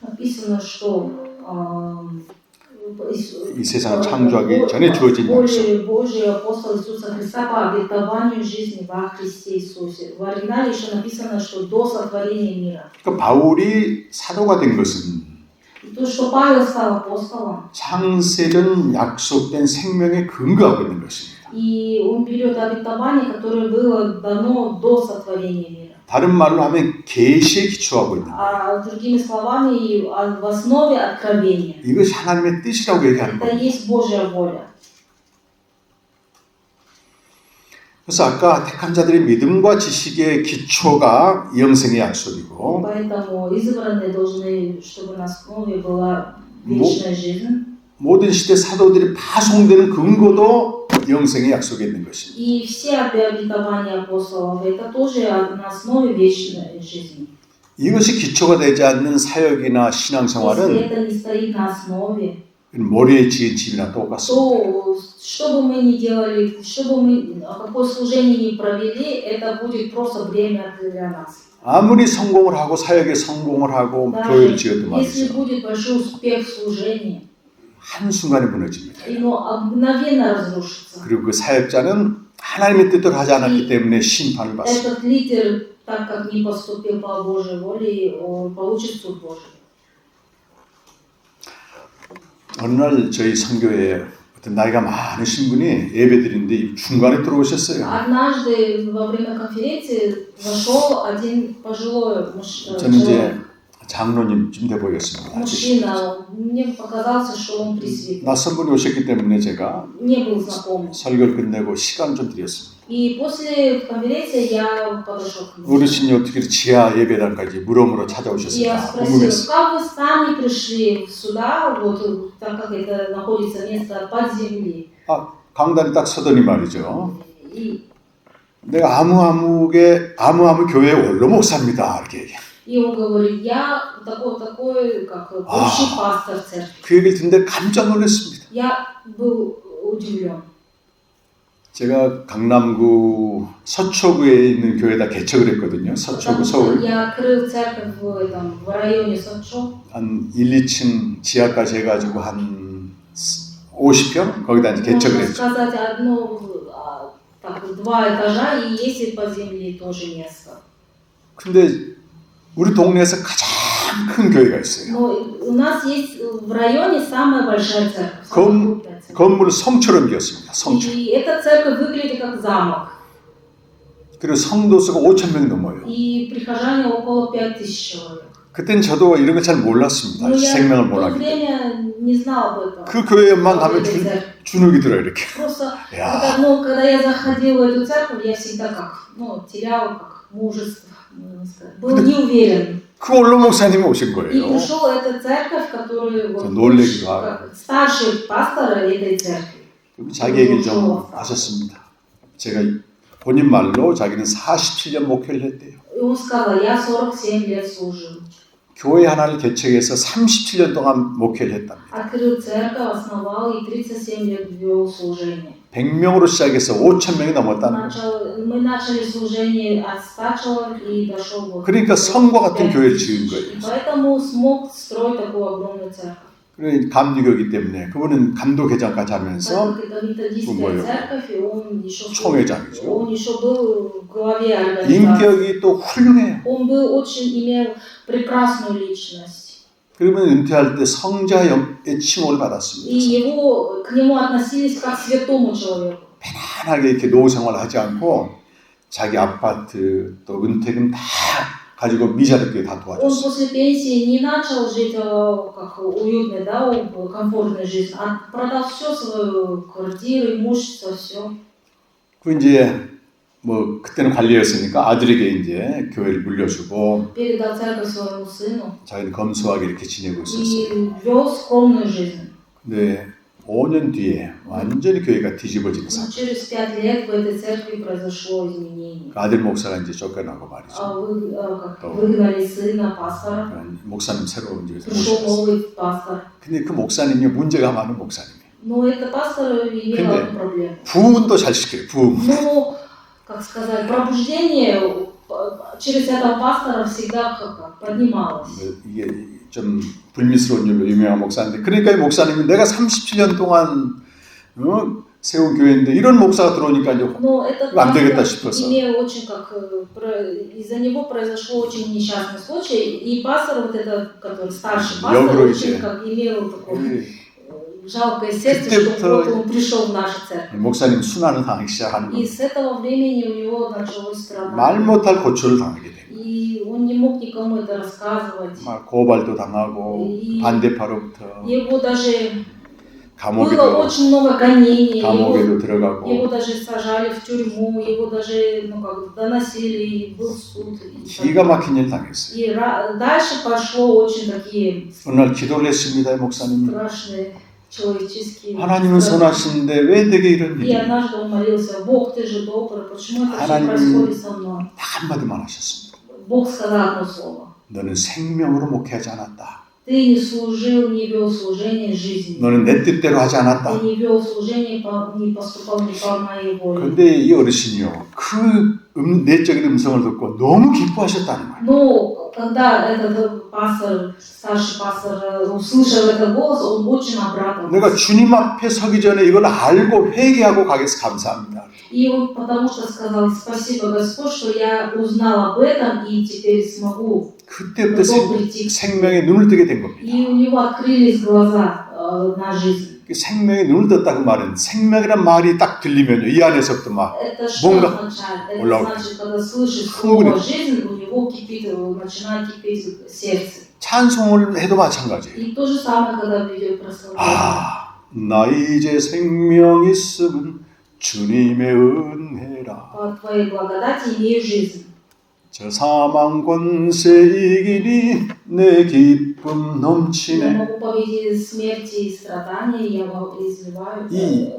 Написано, что 이 세상을 창조하기 전에 주어진 약속. волею Божию, апостол Иисуса Христа, по обетованию жизни во Христе Иисусе. В оригинале еще написано, что до сотворения мира. 그러니까 바울이 사도가 된 것은 И то, что Павел стал апостолом, 창세전 약속된 생명에 근거하고 있는 것입니다. и он берет обетование, которое было дано до сотворения мира. 다른 말로 하면 계시에 기초하고 있는 거예요. А другими словами, в основе откровения. 이것이 하나님의 뜻이라고 얘기하는 Это 겁니다. есть Божья воля. 그래서 아까 택한 자들의 믿음과 지식의 기초가 영생의 약속이고 Поэтому избранные должны, чтобы на основе была вечная жизнь. 모든 시대 사도들이 파송되는 근거도 영생의 약속에 있는 것입니다. И все обетования апостолов, это тоже на основе вечной жизни. 이것이 기초가 되지 않는 사역이나 Если 신앙생활은 это не стоит на основе, 모래에 지은 집이나 똑같습니다. то что бы мы ни делали, какое служение ни провели, это будет просто бремя для нас. 아무리 성공을 하고 사역에 성공을 하고 교회를 Даже 지어도 если 말이죠. будет большой успех в служении, 한순간에 무너집니다. оно мгновенно разрушится. 그리고 그 사역자는 하나님의 뜻대로 하지 않았기 때문에 심판을 받습니다. Этот лидер, так как не поступил по Божьей воле, он получит суд Божий. 어느 날 저희 선교에 어떤 나이가 많으신 분이 예배드리는데 중간에 들어오셨어요. Однажды во время конференции зашел один пожилой 저는 человек. 이제 장로님쯤 돼 보였습니다. Мужчина, мне показалось, что он пресвитер. 낯선 분이 오셨기 때문에 제가 Не был знаком. 설교를 끝내고 시간 좀 드렸습니다. И после конференции я подошел к нему. 어르신이 어떻게 지하 예배당까지 물어물어 Я 찾아오셨을까 спросил, 궁금했어요. как вы сами пришли сюда, вот, так как это находится место под землей. 강단에 딱 서더니 말이죠. И, 내가 아무 교회 원로 목사입니다. 이렇게 얘기해요. и он говорит, я такой, как бывший пастор церкви. 그 얘기를 듣는데 깜짝 놀랐습니다. Я был удивлен. 제가 강남구 서초구에 있는 교회에다 개척을 했거든요. 서초구 Потому что 서울. я открыл церковь в районе Сочо. 한 1, 2층 지하까지 해가지고 한 50평? 거기다 이제 개척을 Можно 했죠. сказать, два этажа, и есть и под землей тоже место. 근데 우리 동네에서 가장 큰 교회가 있어요. Но у нас есть в районе самая большая церковь. Ком- самая крупная церковь. 건물을 성처럼 지었습니다. 성처럼. И эта церковь выглядит как замок. 그리고 성도 수가 5,000명 넘어요. И прихожане около 5000 человек. 그땐 저도 이런 거 잘 몰랐습니다. Но я 생명을 в то 몰랐기 때문에. время не знал об этом. 그 교회만 об 가면 этой церкви. 주눅이 들어요, 이렇게. Просто, 야, когда я заходил в эту церковь, я всегда терял как мужество. можно сказать. Был не уверен. 그 원로 목사님이 오신 И 거예요. пришел эта церковь, который 저 놀래기도 하고. как старший пастор этой церкви. 자기 얘기를 좀 하셨습니다. 제가 본인 말로 자기는 47년 목회를 했대요. И он сказал, я 47 лет служил. 교회 하나를 개척해서 37년 동안 목회를 했답니다. Открыл церковь, основал и 37 лет вел служение. 100명으로 시작해서 5,000명이 넘었다는 거예요. Мы начали служение от 100 человек и дошел вот. 그러니까 성과 같은 5 교회를 тысяч. 지은 И 거예요. поэтому смог строить такую огромную церковь. 그래 감리교이기 때문에 그분은 감독회장까지 Так 하면서 как это методистская 뭐예요? церковь, и он еще 총회장이죠. он еще был в главе организации. 인격이 또 훌륭해요. Он был имел прекрасную личность. 그러면 은퇴할 때 성자의 칭호를 И 받았습니다. к нему относились как к святому человеку. 편하게 이렇게 노후 생활을 하지 않고 자기 아파트 또 은퇴금 다 가지고 미자립게 다 Он 도와줬어요. после пенсии не начал жить как уютной, комфортной жизнью, а продал все свою квартиру, имущество, все. 그 이제 뭐 그때는 관리였으니까 아들에게 이제 교회를 물려주고 Передал церковь своему сыну 자기는 검소하게 이렇게 지내고 있었어요. и вел скромную жизнь. 근데 5년 뒤에 완전히 교회가 뒤집어지는 Но 사건. через 5 лет в этой церкви произошло изменение. 그 아들 목사가 이제 쫓겨나고 말이죠. Выгнали сына пастора, 목사님 새로 이제 пришел 오셨어요. новый пастор. 근데 그 목사님이 문제가 많은 목사님이에요. Но этот пастор имел 근데 одну проблему. 부흥도 잘 시켜요. 부흥. Но, как сказать, пробуждение через этого пастора всегда поднималось. 이게 좀 불미스러운 일로 유명한 목사인데 그러니까 이 목사님이 내가 37년 동안 세운 교회인데 이런 목사가 들어오니까 이제 Но этот 안 되겠다 пастор 싶어서 имел очень из-за него произошел очень несчастный случай, и пастор вот этот, который старший пастор, 역으로 очень 이제 имел такое 이 жалкое сердце, 그때부터 что вот он пришел в нашу церковь. 목사님 순환을 당하기 시작하는 И 거예요. с этого времени у него началось 말 страдание. 못할 고초를 당하게 돼요. И он не мог никому это рассказывать. 막 고발도 당하고 이- 반대파로부터 Его даже Было очень много гонений, 감옥에도 들어가고 его даже сажали в тюрьму, его даже доносили, и был суд. 기가 막힌 일 당했어요. И дальше пошло очень такие 어느 날 기도를 했습니다, 목사님. страшные человеческие. 하나님은 선하신데 왜 내게 이런 И 일이? однажды он молился: Бог, ты же добрый, почему это все 하나님- происходит со мной? 딱 한마디만 하셨습니다. Бог сказал одно слово: 너는 생명으로 목회하지 않았다. ты не служил, не вел служение жизни. 너는 내 뜻대로 하지 않았다. Ты не вел служение, не поступал не по моей воле. 그런데 이 어르신이요, 그 내적인 음성을 듣고 너무 기뻐하셨다는 거예요. Но когда этот пастор, старший пастор, услышал этот голос, он очень обрадовался. 내가 주님 앞에 서기 전에 이걸 알고 회개하고 가겠어 감사합니다. И он потому что сказал: спасибо, Господь, что я узнал об этом и теперь смогу. 그때부터 생명에 눈을 뜨게 된 겁니다. И у него открылись глаза на жизнь. 그 생명에 눈을 떴다 그 말은 생명이란 말이 딱 들리면요, 이 안에서부터 막 Это что 뭔가 означает? Это 올라오게. значит, когда слышит 흥분해. слово жизнь, у него кипит, начинает кипеть сердце. 찬송을 해도 마찬가지예요. И то же самое, когда ведет прославление. 아, 나 이제 생명 있음은 주님의 은혜라. По твоей благодати имею жизнь. 저 사망 권세 이기니 내 기쁨 Я 넘치네. могу победить смерти и страдания, я изливаю, И-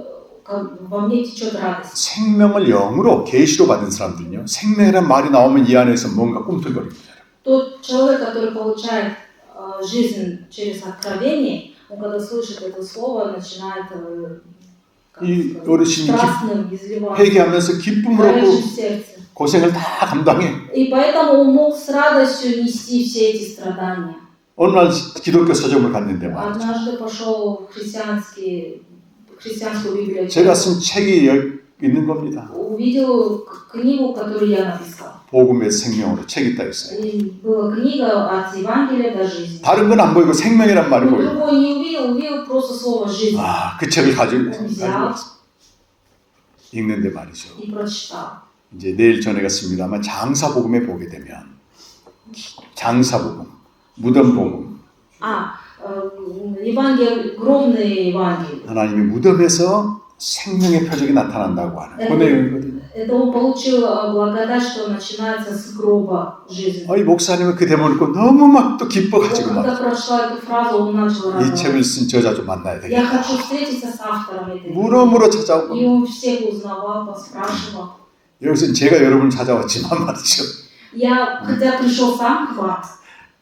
во мне течет радость. 생명을 영으로 계시로 받은 사람들은요, 생명이란 말이 나오면 이 안에서 뭔가 꿈틀거립니다. Тот человек, который получает жизнь через откровение, он когда слышит это слово, начинает 이 어르신이 страстным изливаться, 회개하면서 기쁨으로 горячим 그 в сердце. 고생을 다 감당해. И поэтому он мог с радостью нести все эти страдания. 어느 날 기독교 서점을 갔는데 말이죠. Однажды пошел в христианскую библиотеку, 제가 쓴 책이 여기 있는 겁니다. увидел книгу, которую я написал. 복음의 생명으로 책이 딱 있어요. И была книга от Евангелия до жизни. 다른 건 안 보이고 생명이란 말이 Но 보여요. другой не увидел, увидел просто слово жизнь 아, 그 책을 가지고 взял 읽는데 말이죠. и прочитал. 이제 내일 전에 갔습니다만 장사복음에 보게 되면 장사복음, 무덤복음, Евангелие, гробные Евангелие. 하나님이 무덤에서 생명의 표적이 나타난다고 하는 그 내용이거든요. Это он получил благодать, что начинается с гроба жизни. 이 목사님은 그 대목을 읽고 너무 막 또 기뻐가지고 Когда 막 прошла эту фразу, он начал 이 책을 радоваться. 쓴 저자 좀 만나야 Я 되겠다. хочу встретиться с автором этой книги. 물어물어 찾아오고 И он всех узнавал, поспрашивал. 여기서 제가 여러분을 찾아왔지만 말이죠. Я, хотя пришел сам к вам,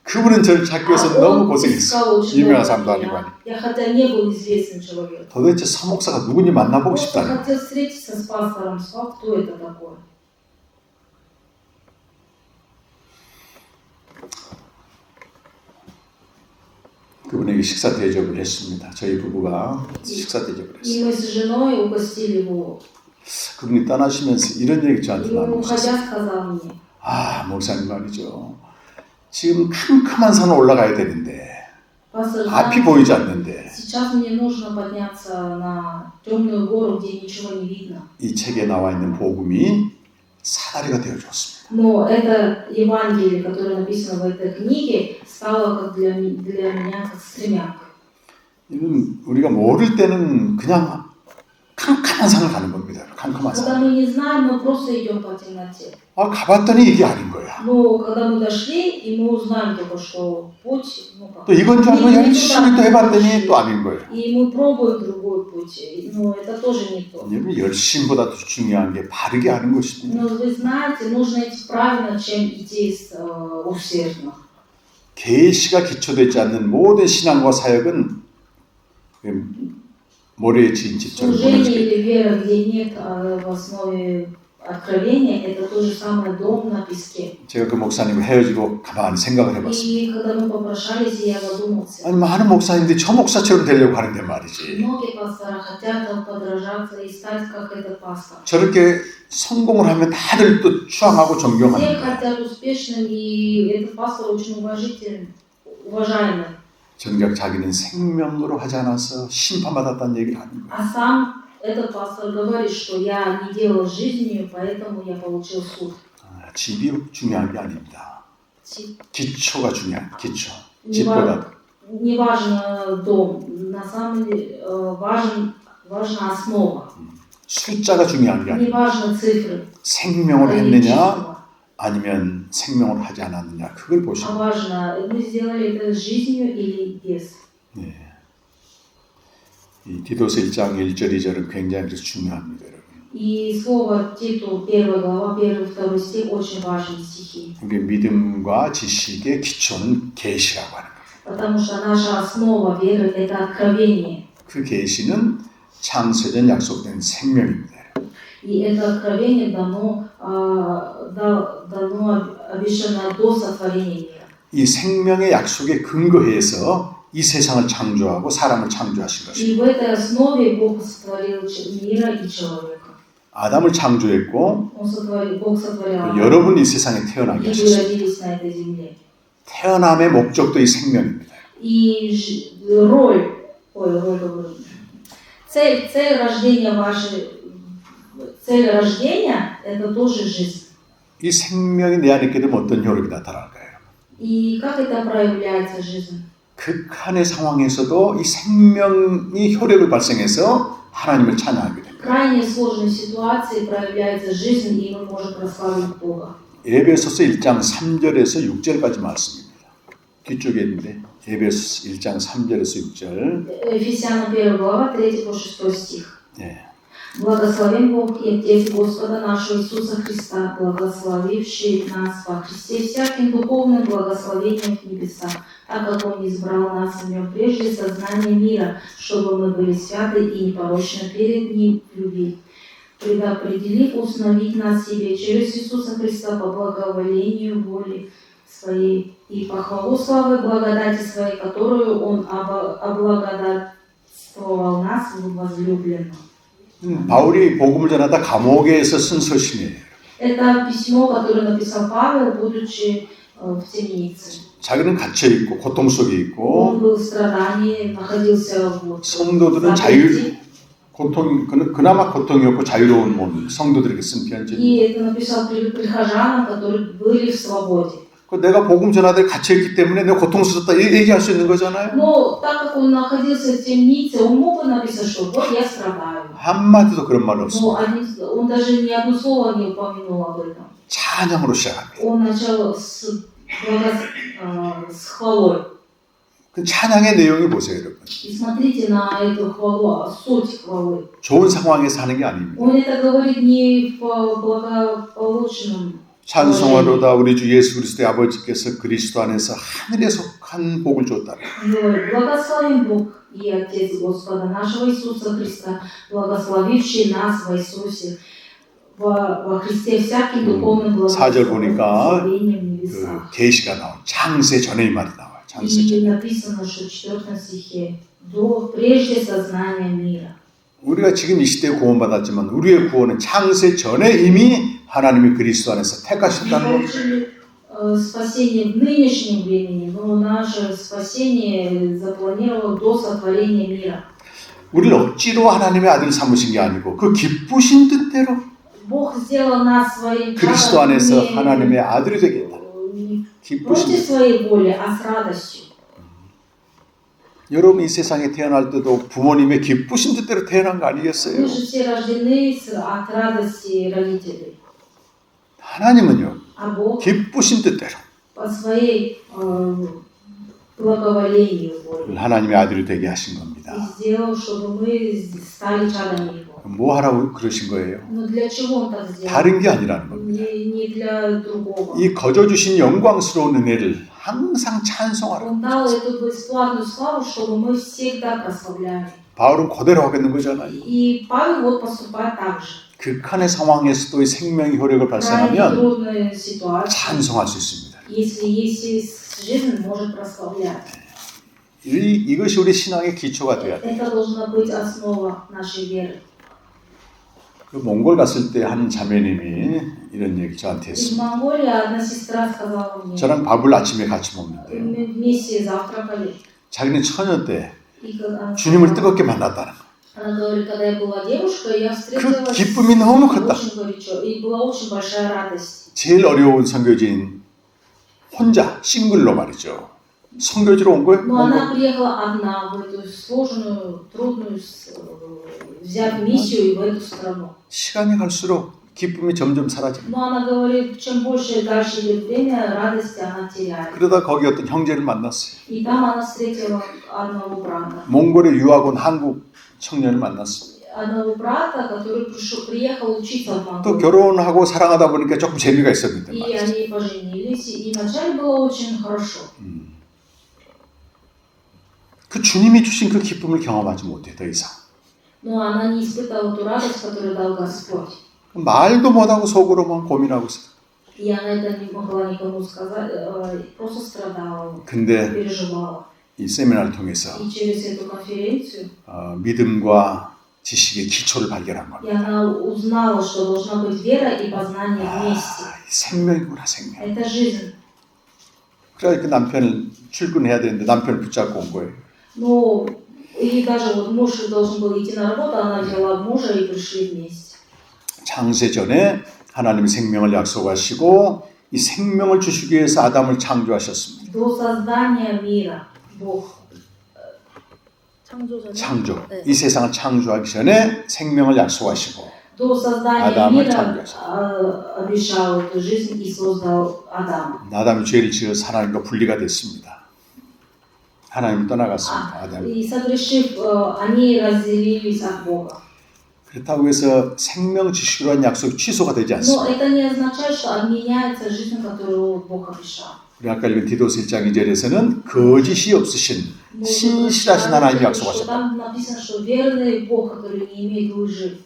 그분은 저를 찾기 위해서 너무 он 고생했어요. искал очень 유명한 много 사람도 아니고 меня. 하니. Я хотя не был известным человеком. 도대체 서목사가 누군지 만나보고 Просто 싶다는 거예요. хотел встретиться с пастором, сказал, кто это такой. 그분에게 식사 대접을 했습니다. 저희 부부가 식사 대접을 И 했어요. мы с женой угостили его. 그분이 떠나시면서 이런 얘기 저한테 И он, 나누셨어요. уходя, сказал мне: 아, 목사님 말이죠. 지금 캄캄한 산을 올라가야 되는데 пастор, 앞이 보이지 않는데 сейчас мне нужно подняться на темную гору, где ничего не видно. 이 책에 나와 있는 복음이 사다리가 되어 줬습니다. Но это Евангелие, которое написано в этой книге, стало как для меня как стремянка. 이는 우리가 모를 때는 그냥 캄캄한 산을 가는 겁니다. 캄캄한 Когда 산. мы не знаем, мы просто идем по темноте. 아, 가봤더니 이게 아닌 거야. Но когда мы дошли, и мы узнаем только, что путь, 또 이건 줄 알고 не 열심히 또 туда 해봤더니 пошли. 또 아닌 거예요. И мы пробуем другой путь, но это тоже не то. 여러분, 열심보다 더 중요한 게 바르게 하는 것입니다. Но вы знаете, нужно идти правильно, чем идти усердно. 계시가 기초되지 않는 모든 신앙과 사역은 모래에 지은 집처럼 Служение 무너지게 или вера, где нет в основе откровения, это то же самое дом на песке. 제가 그 목사님과 헤어지고 가만히 생각을 해봤습니다. И когда мы попрошались, я задумался. 아니 많은 목사님들이 저 목사처럼 되려고 하는데 말이지. Многие пастора хотят подражаться и стать как этот пастор. 저렇게 성공을 하면 다들 또 추앙하고 Все 존경하는 거예요. хотят успешным, и этот пастор очень уважаемый. 정작 자기는 생명으로 하지 않아서 심판받았다는 얘기를 하는 거예요. А сам этот пастор говорит, что я не делал жизнью, поэтому я получил суд. 집이 중요한 게 아닙니다. Ти- 기초가 중요한 기초. Не 집보다. не важно дом, на самом деле важна основа. 숫자가 중요한 게 Не 아니에요. важно цифры, 생명을 했느냐 количество. 아니면 생명을 하지 않았느냐 그걸 А 보시면 важно, мы сделали это с жизнью или без. 이 디도서 1장 1절 2절은 굉장히 그래서 중요합니다, 여러분. И слово Титу, 1 глава, 1-2 стих, очень важные стихи. 우리 믿음과 지식의 기초는 계시라고 하는 거예요. Потому что наша основа веры – это откровение. 그 계시는 창세전 약속된 생명입니다. И это откровение дано обещано до сотворения мира. 이 생명의 약속에 근거해서 이 세상을 창조하고 사람을 창조하신 것입니다. И в этой основе Бог сотворил мира и человека. 아담을 창조했고 Бог сотворил 여러분이 이 세상에 태어나게 и вы 하셨습니다. родились на этой земле. 태어남의 목적도 이 생명입니다. И цель рождения – это тоже жизнь. 이 생명이 내 안에 있게 되면 어떤 효력이 나타날까요? И как это проявляется жизнь? 극한의 상황에서도 이 생명이 효력을 발생해서 하나님을 찬양하게 됩니다. В крайне сложной ситуации проявляется жизнь, и мы можем прославить Бога. 에베소서 1장 3절에서 6절까지 말씀입니다. 뒤쪽에 있는데 에베소서 1장 3절에서 6절. Ефесянам 1 глава, 3-6 стих. 네. Благословен Бог и Отец Господа нашего Иисуса Христа, благословивший нас во Христе всяким духовным благословением в небесах, так как Он избрал нас в Нем прежде сознания мира, чтобы мы были святы и непорочны перед Ним в любви, предопределив установить нас себе через Иисуса Христа по благоволению воли Своей и по хвалу славы благодати Своей, которую Он облагодатствовал нас в возлюбленном. 바울이 복음을 전하다 감옥에서 쓴 서신이에요. Это письмо, которое написал Павел, будучи в темнице. 자기는 갇혀 있고 고통 속에 Он 있고 был в страдании, находился в 성도들은 그나마 고통이었고 자유로운 몸 성도들에게 쓴 편지입니다. И это написал прихожанам, которые были в свободе. 내가 복음 전하다 갇혀 있기 때문에 내가 고통스럽다 얘기할 수 있는 거잖아요. Но так как он находился в темнице, он мог бы написать, что вот я страдаю. 한마디도 그런 말 Но 없습니다. он даже ни одно слово не упомянул об этом. 찬양으로 시작합니다. Он начал с хвалой. 그 찬양의 내용이 보세요, 여러분. И смотрите на эту хвалу, суть хвалы. 좋은 상황에서 하는 게 아닙니다. Он это говорит не в благополучном. 찬송하로다 우리 주 예수 그리스도의 아버지께서 그리스도 안에서 하늘에 속한 복을 줬다. Благословен Бог и Отец Господа нашего Иисуса Христа, благословивший нас во Иисусе, во Христе всяким духовным благословением в небесах. 그 계시가 나온 창세 전의 말이 나와요. 창세 И 전. написано, что в 4 стихе, прежде сознания мира. 우리가 지금 이 시대에 구원받았지만 우리의 구원은 창세 전에 이미 하나님이 그리스도 안에서 택하셨다는 Мы 겁니다. получили спасение в нынешнем времени, но наше спасение запланировано до сотворения мира. 우리를 억지로 하나님의 아들 삼으신 게 아니고 그 기쁘신 뜻대로 Бог сделал нас своим 그리스도 안에서 하나님의 아들이 되게 했다. 기쁘신 против 뜻. своей воли, а с радостью. 여러분 이 세상에 태어날 때도 부모님의 기쁘신 뜻대로 태어난 거 아니겠어요? Мы же все рождены от радости родителей. 하나님은요. А Бог 기쁘신 뜻대로 по своей благоволению воли 하나님의 아들이 되게 하신 겁니다. и сделал, чтобы мы стали чадами Его. 뭐 하라고 그러신 거예요? Но для чего Он так сделал? 다른 게 아니라는 겁니다. Не для другого. 이 거저 주신 영광스러운 은혜를 항상 찬송하라고. Он дал эту бесплатную славу, чтобы мы всегда прославляли. 바울은 그대로 하겠는 거잖아요. И Павел вот поступает так же. 극한의 상황에서도 이 생명의 효력을 В крайне 발생하면 трудной ситуации, 찬송할 수 있습니다. если есть жизнь, может прославлять. 이것이 우리 신앙의 기초가 돼야 돼요. Это должна быть основа нашей веры. 그 몽골 갔을 때 한 자매님이 이런 얘기 저한테 Из 했습니다. Монголии одна сестра сказала мне, 저랑 밥을 아침에 같이 먹는데요. мы вместе завтракали. 자기는 처녀 때 И когда 주님을 뜨겁게 만났다는 거. она говорит, когда я была девушкой, я встретилась 그 기쁨이 너무 컸다. очень горячо, и была очень большая радость. 제일 어려운 선교지인 혼자 싱글로 말이죠. 선교지로 온 거예요? Но она приехала одна в эту сложную, трудную, взяв миссию в эту страну. 시간이 갈수록 기쁨이 점점 사라집니다. Но она говорит, чем больше дальше идет время, радости она теряет. 그러다 거기 어떤 형제를 만났어요. И там она встретила одного брата. 몽골에 유학 온 한국 청년을 만났어요. Одного брата, который приехал учиться в 또 Монголию. 결혼하고 사랑하다 보니까 조금 재미가 있었는데 И 말이죠. они поженились, и вначале было очень хорошо. 그 주님이 주신 그 기쁨을 경험하지 못해 더 이상. Но она не испытала ту радость, которую дал Господь. 말도 못하고 속으로만 고민하고 있어. И она это не могла никому сказать, просто страдала, 근데 переживала. 이 세미나를 통해서 И через эту конференцию, 믿음과 지식의 기초를 발견한 겁니다. и она узнала, что должна быть вера и познание вместе. 생명이구나 생명. Это жизнь. 그래서 그 남편을 출근해야 되는데 남편을 붙잡고 온 거예요. Но и даже вот муж должен был идти на работу, она взяла мужа и пришли вместе. 창세 전에 하나님이 생명을 약속하시고 이 생명을 주시기 위해서 아담을 창조하셨습니다. До создания мира Бог, 창조 전에. 창조. 네. 이 세상을 창조하기 전에 생명을 약속하시고 до создания Адама мира 창조했어. обещал эту жизнь и создал Адама. 아담이 죄를 지어서 하나님과 분리가 됐습니다. 하나님을 떠나갔습니다. 아담이. И согрешив, они разделились от Бога. 그렇다고 해서 생명 주시기로 한 약속이 취소가 되지 Но 않습니다. это не означает, что отменяется жизнь, которую Бог обещал. 우리 아까 읽은 디도서 1장 2절에서는 거짓이 없으신 Мы 신실하신 하나님이 прочитали, что 약속하셨다. там написано, что верный Бог, который не имеет лжи.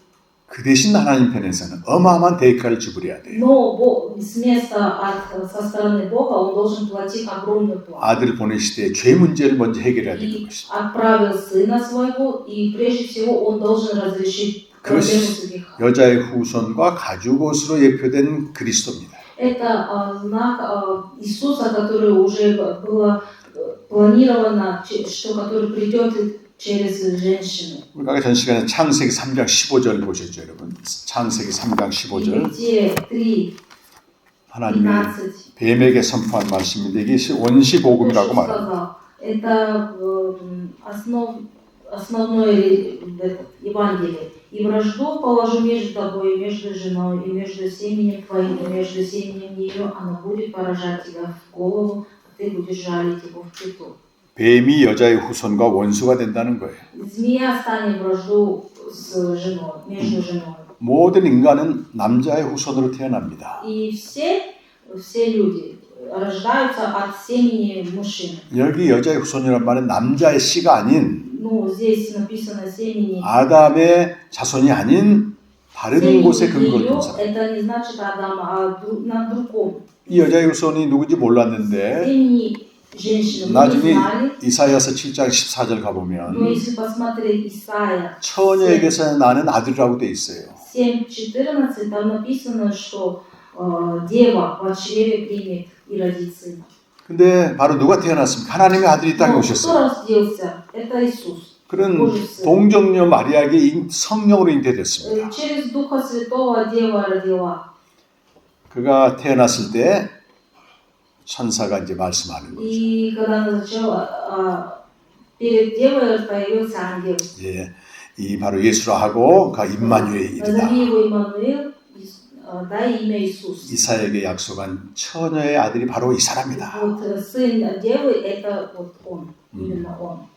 그 대신 하나님 편에서는 어마어마한 대가를 지불해야 돼요. Но Бог, со стороны Бога он должен платить огромную плату. 아들을 보내실 때 죄 문제를 먼저 해결해야 되는 И 것이죠. отправил сына своего, и прежде всего он должен разрешить проблему с грехом. 여자의 후손과 가죽옷으로 예표된 그리스도입니다. Это знак Иисуса, который уже было планировано, что который придет через женщину. 우리가 전 시간에 창세기 3장 15절 보셨죠, 여러분? 창세기 3장 15절. Где 3, 하나님이 15. 뱀에게 선포한 말씀인데 이게 원시복음이라고 말합니다. Это основное Евангелие. И вражду положу между тобой, и между женой, и между семенем твоим, и между семенем ее, она будет поражать тебя в голову, а ты будешь жалить его в пяту. 뱀이 여자의 후손과 원수가 된다는 거예요. Змея станет вражду с женой, между женой. 모든 인간은 남자의 후손으로 태어납니다. И все люди рождаются от семени мужчины. 여기 여자의 후손이란 말은 남자의 씨가 아닌 Ну, здесь написано семени. 아담의 자손이 아닌 다른 곳에 근거를 둔 Семени 사람. это не значит Адам, а на другом. 이 여자의 후손이 누군지 몰랐는데 Семени женщины мы не 나중에 знали. 이사야서 7장 14절 Но 가보면 если посмотреть Исаия 처녀에게서 나는 아들이라고 돼 있어요. 7:14, там написано, что дева в чреве примет и родит сына. 근데 바로 누가 태어났습니까? 하나님의 아들이 땅에 Но кто 오셨어요. родился? Это Иисус. 그런 Божий сын. 동정녀 마리아에게 성령으로 잉태됐습니다. Через Духа Святого дева родила. 그가 태어났을 때 천사가 이제 말씀하는 거죠. И когда она зачала, перед девой появился ангел. 예, 이 바로 예수라 하고 그 임마누엘이다. Назови его Иммануил, дай имя Иисус. 이사야에게 약속한 처녀의 아들이 바로 이 사람이다. Вот сын девы это вот он, именно он.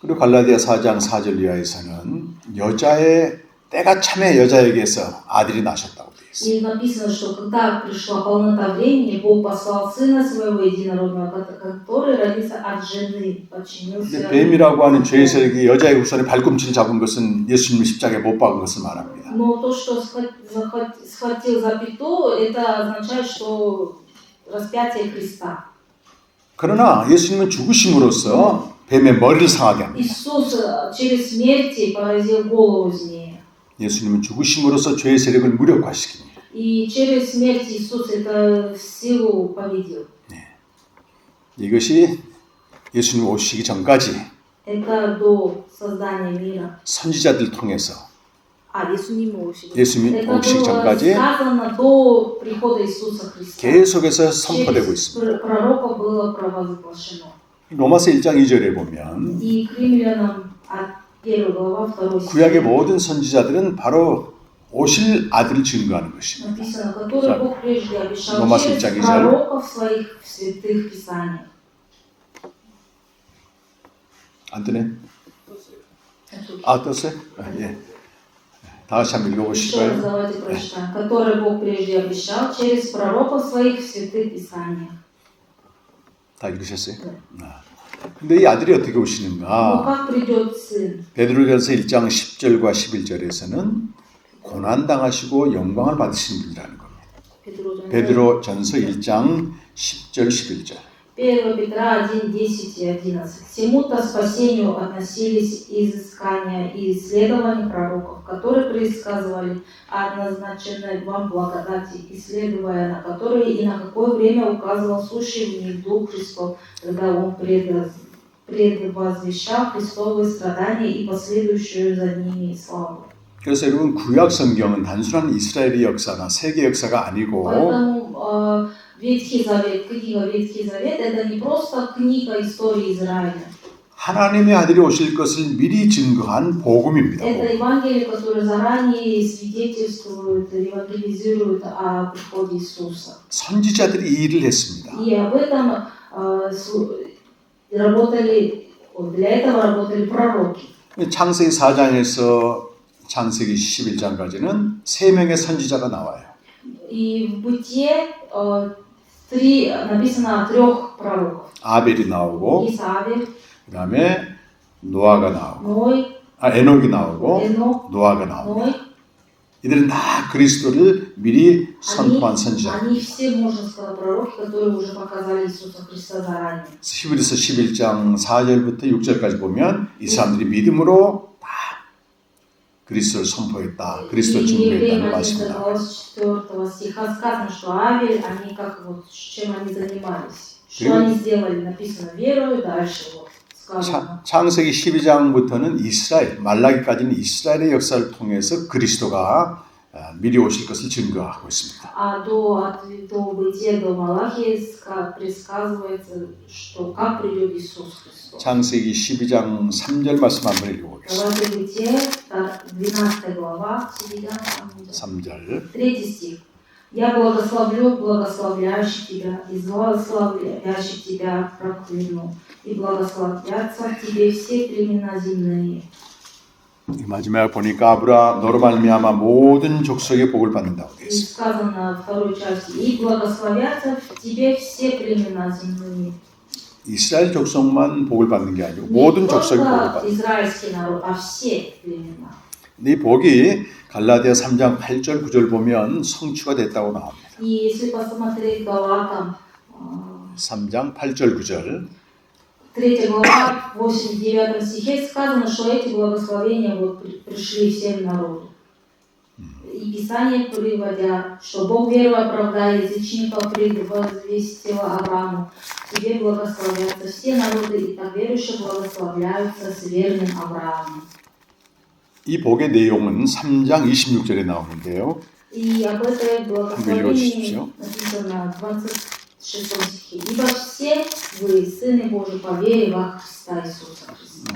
그리고 갈라디아 4장 4절 이하에서는 여자의 때가 참에 여자에게서 아들이 나셨다고 되어 있어요. И написано, что когда пришла полнота времени, Бог послал Сына Своего Единородного, который родился от жены, подчинился. 뱀이라고 하는 죄의 세력이 여자의 후손의 발꿈치를 잡은 것은 예수님을 십자가에 못 박은 것을 말합니다. Но то, что схватил за пяту, это означает, что распятие Христа. 그러나 예수님은 죽으심으로써 뱀의 머리를 상하게 합니다. Иисус через смерть поразил голову змея. 예수님은 죽으심으로써 죄의 세력을 무력화시킵니다. И через смерть Иисус эту силу победил. 이것이 예수님 오시기 전까지 Это до создания мира. 선지자들 통해서 예수님 오시고. 예수님 Это 오시기 было 전까지 сказано до прихода Иисуса Христа. 계속해서 선포되고 있습니다. Через пророка было провозглашено. 로마서 1장 2절에 보면 И к римлянам от 1 глава 2 стих 구약의 모든 선지자들은 바로 오실 아들을 증거하는 것입니다. написано, который Бог прежде обещал Ромас через 1:2. пророков своих в святых писаниях. 안 뜨네? 아, 떴어요? 예. 다 같이 한번 Еще раз 읽어보실까요? давайте прочитаем. Который Бог прежде обещал через пророков своих в святых писаниях. 다 읽으셨어요? 네. 근데 이 아들이 어떻게 Но 오시는가? как придет сын? 베드로전서 1장 10절과 11절에서는 고난당하시고 영광을 받으신 분이라는 겁니다. 베드로전서 1장 10절 11절. 1 Петра 1, 10 и 11. К всему-то спасению относились изыскания и исследования пророков, которые предсказывали о назначенной вам благодати, исследуя на которые и на какое время указывал сущий в них Дух Христов, когда Он предвозвещал Христовые страдания и последующую за ними славу. 그래서 여러분 구약 성경은 단순한 이스라엘의 역사나 세계 역사가 아니고 Поэтому Ветхий Завет, книга Ветхий Завет, это не просто книга истории Израиля. 하나님의 아들이 오실 것을 미리 증거한 복음입니다. Это Евангелие, которое заранее свидетельствует, евангелизирует о приходе Иисуса. 선지자들이 이 일을 했습니다. И об этом работали, для этого работали пророки. 창세기 4장에서 창세기 11장까지는 세 명의 선지자가 나와요. И в Бытие написано о 3 пророков. 아벨이 나오고 Исавель, 그다음에 노아가 나오고 Ной, 에녹이 나오고 Энох, 노아가 나오고 Ной. 이들은 다 그리스도를 미리 선포한 선지자. Они все, можно сказать, пророки, которые уже показали Иисуса Христа заранее. 히브리서 11장 4절부터 6절까지 보면 이 사람들이 믿음으로 다 그리스도를 선포했다. 그리스도를 증거했다는 말씀입니다. 24 стиха сказано, что Авель, они как вот, чем они занимались. Что 그리고- они сделали, написано верою, дальше вот сказано. 창세기 12장부터는 이스라엘, 말라기까지는 이스라엘의 역사를 통해서 그리스도가 미리 오실 것을 증거하고 있습니다. А до Бытия, до Малахии предсказывается, что как придет Иисус Христос. 창세기 12장 3절 말씀 한번 읽어보겠습니다. Давайте Бытие, 12 глава, 3절. 3 стих. «Я благословлю благословляющих тебя, и злословлящих тебя прокляну, и благословятся в тебе все племена земные». 마지막에 보니까 아브라 너로 말미암아 모든 족속의 복을 받는다고 되어 И 있습니다. сказано во второй части, «И благословятся в тебе все племена земные». 이스라엘 족속만 복을 받는 게 아니고 Не 모든 족속이 복을 только 받는. израильский народ, а все племена. 이 복이 갈라디아 3장 8절 9절 보면 성취가 됐다고 나옵니다. И если посмотреть Галатам, 3장 8절 9절. 3 глава, 8-9 стихе сказано, что эти благословения вот пришли всем народу. И Писание, приводя, что Бог веру оправдая язычников, предвозвестила Аврааму, тебе благословятся все народы, и так верующие благословляются с верным Авраамом. 이 복의 내용은 3장 26절에 나오는데요. И об этой благословении 주십시오. написано в 26 стихе. Ибо все вы, сыны Божьи, по вере во Христа Иисуса Христа.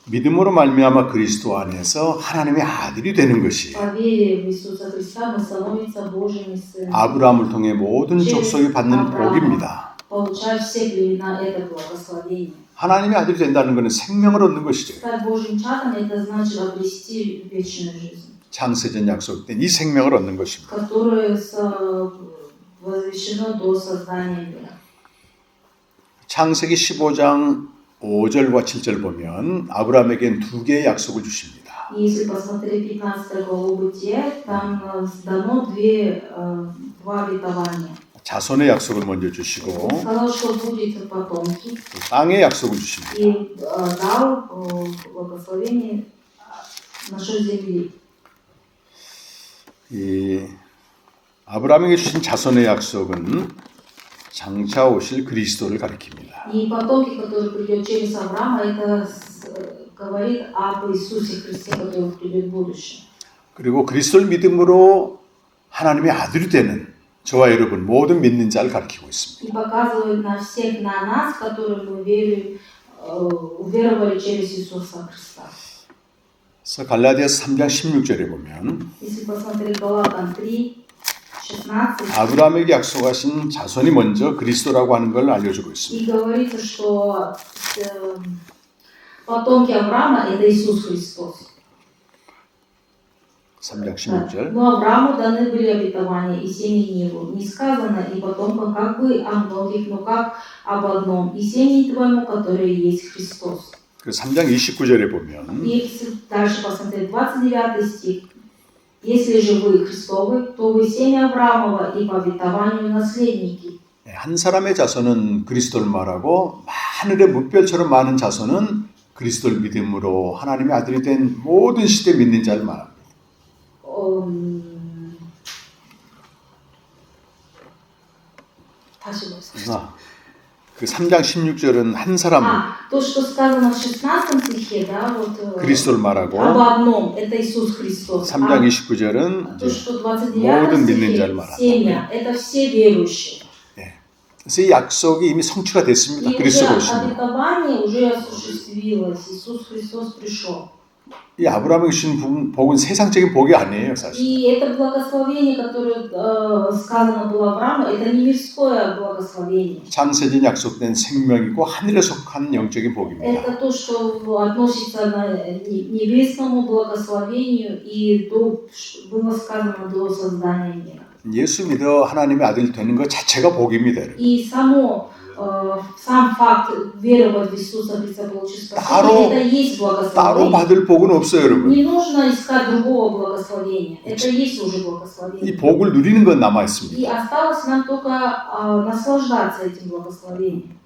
믿음으로 말미암아 그리스도 안에서 하나님의 아들이 되는 것이 По вере в Иисуса Христа мы становимся Божьими сынами. 아브라함을 통해 모든 족속이 받는 복입니다. Получать все племена это благословение. 하나님의 아들이 된다는 것은 생명을 얻는 것이죠. Стать Божьим чадом это значит обрести вечную жизнь, 창세전 약속된 이 생명을 얻는 것입니다. которое возвещено до создания мира. 창세기 15장 5절과 7절 보면 아브라함에겐 두 개의 약속을 주십니다. И если посмотреть 15 главу Бытия, там дано два обетования. 자손의 약속을 먼저 주시고 Сказал, что будет потомки, 땅의 약속을 주십니다. и дал благословение нашей земли. 이 아브라함에게 주신 자손의 약속은 장차 오실 그리스도를 가리킵니다. И потомки, которые придет через Авраама, это говорит об Иисусе Христе, который придет в будущем. 그리고 그리스도를 믿음으로 하나님의 아들이 되는 저와 여러분 모든 믿는 자를 가리키고 있습니다. И показывает на всех, на нас, которые мы уверовали через Иисуса Христа. 그래서 갈라디아서 3장 16절에 보면 Если посмотреть Галатам 3, 16, 아브라함에게 약속하신 자손이 먼저 그리스도라고 하는 걸 알려주고 и 있습니다. говорится, что потомки Авраама – это Иисус Христос. 3장 16절. Но Аврааму даны были обетования и семени его. Не сказано и потомкам как бы о многих, но как об одном, и семени твоему, которое есть Христос. 그 3장 29절에 보면 И если дальше посмотреть 29 стих. Если же вы Христовы, то вы семя Авраамова и по обетованию наследники. 한 사람의 자손은 그리스도를 말하고 하늘의 물결처럼 많은 자손은 그리스도를 믿음으로 하나님의 아들이 된 모든 시대 믿는 자를 말합니다. 다시 보세요. 그 3장 16절은 한 사람 То, что сказано в 16 стихе, да, вот 그리스도를 말하고 об одном, это Иисус Христос. 3장 29절은 То, что в 모든 29 믿는 자를 стихе, 말한다. семя, это все верующие. 그래서 이 약속이 이미 성취가 됐습니다. И уже 그리스도가 오시면. обетование уже осуществилось. Иисус Христос пришел. 이 아브라함에게 주신 복은 세상적인 복이 아니에요, 사실. И это благословение, которое сказано было Аврааму, это не мирское благословение. 창세전 약속된 생명이고 하늘에 속한 영적인 복입니다. Это то, что относится к небесному благословению и было сказано до создания мира. 예수 믿어 하나님의 아들 되는 것 자체가 복입니다. И сам факт веровать в Иисуса Христа, получить 따로- спасение, это и есть 따로 благословение. 받을 복은 없어요, 여러분. Не нужно искать другого благословения. Это и есть уже 이 благословение. 복을 누리는 건 남아 있습니다. И осталось нам только наслаждаться этим благословением.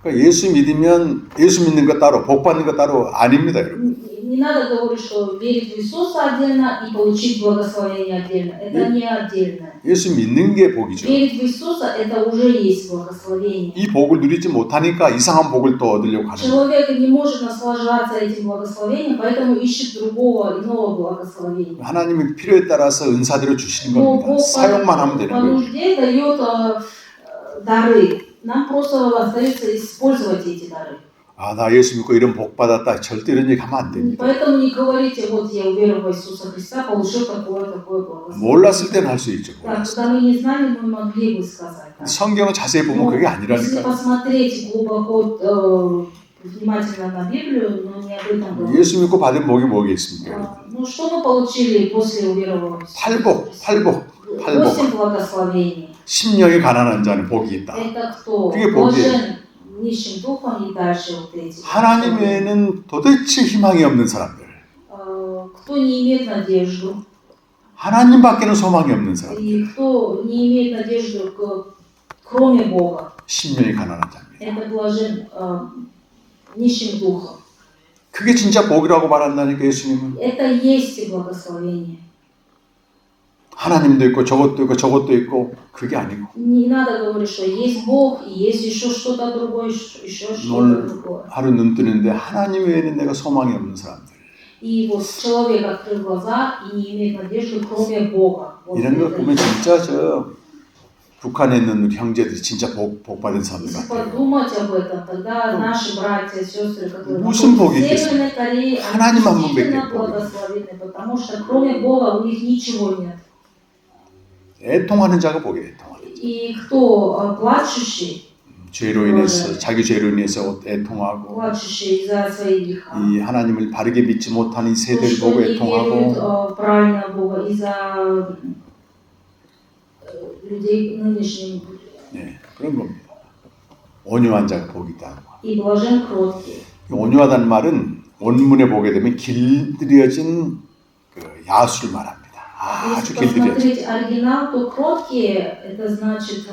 그러니까 예수 믿으면 예수 믿는 것 따로, 복 받는 것 따로 아닙니다, 여러분. Не надо говорить, что верить в Иисуса отдельно и получить благословение отдельно. Это не отдельно. 예수 믿는 게 복이죠. Верить в Иисуса – это уже есть благословение. 이 복을 누리지 못하니까 이상한 복을 또 얻으려고 하는 거예요. Человек не может наслаждаться этим благословением, поэтому ищет другого, иного благословения. 하나님이 필요에 따라서 은사대로 주시는 Но 겁니다. Бог 사용만 하면 по 되는 거예요. нужде дает дары. Нам просто остается использовать эти дары. 아, 나 예수 믿고 이런 복 받았다. 절대 이런 얘기 하면 안 됩니다. Поэтому не говорите, вот я уверовал в Иисуса Христа, получил такое благословение. 몰랐을 때는 할 수 있죠. Да, 몰랐을 когда мы не знали, мы могли бы сказать. 때. 성경을 자세히 보면 그게 Если 아니라니까요. посмотреть глубоко, внимательно на Библию, но не об этом говорится. 예수 믿고 받은 복이 뭐겠습니까? Ну что мы получили после уверования? 팔복. 8 благословений. 심령이 가난한 자는 복이 있다. Это кто? 그게 복이에요. Блажен нищим духом и дальше вот эти. 하나님 외에는 도대체 희망이 없는 사람들. Кто не имеет надежду, 하나님밖에는 소망이 없는 사람들. и кто не имеет надежду, кроме Бога. 심령이 가난한 자입니다. Это блажен нищим духом. 그게 진짜 복이라고 말한다니까 예수님은. Это есть благословение. 하나님도 있고 저것도 있고 저것도 있고 그게 아니고 Не надо говорить, что есть Бог и есть еще что-то другое, еще что-то 오늘 другое. 하루 눈 뜨는데 하나님 외에는 내가 소망이 없는 사람들. И вот человек открыл глаза и не имеет надежды, кроме Бога. Вот 이런 걸 это 보면 есть. 진짜 저 북한에 있는 우리 형제들이 진짜 복 받은 사람들 Если 같아요. подумать об этом, тогда наши братья и сестры, которые 무슨 находятся 복이 в Северной Корее, 하나님 한 они 분밖에 действительно 복이 благословенны, потому что кроме Бога у них ничего нет. 애통하는 자가 복이에요. 애통하는 자. И кто плачущий, 죄로 인해서 자기 죄로 인해서 애통하고 плачущий из-за своих греха, 이 하나님을 바르게 믿지 못한 이 то, 세대를 что 보고 не веруют 애통하고 правильно в Бога, из-за людей нынешних, 네, 그런 겁니다. 온유한 자가 복이 있다는 거. и блажен кроткий. 온유하다는 말은 원문에 보게 되면 길들여진 그 야수를 말합니다. 아주 Если 길들여진. посмотреть оригинал, то кроткие это значит,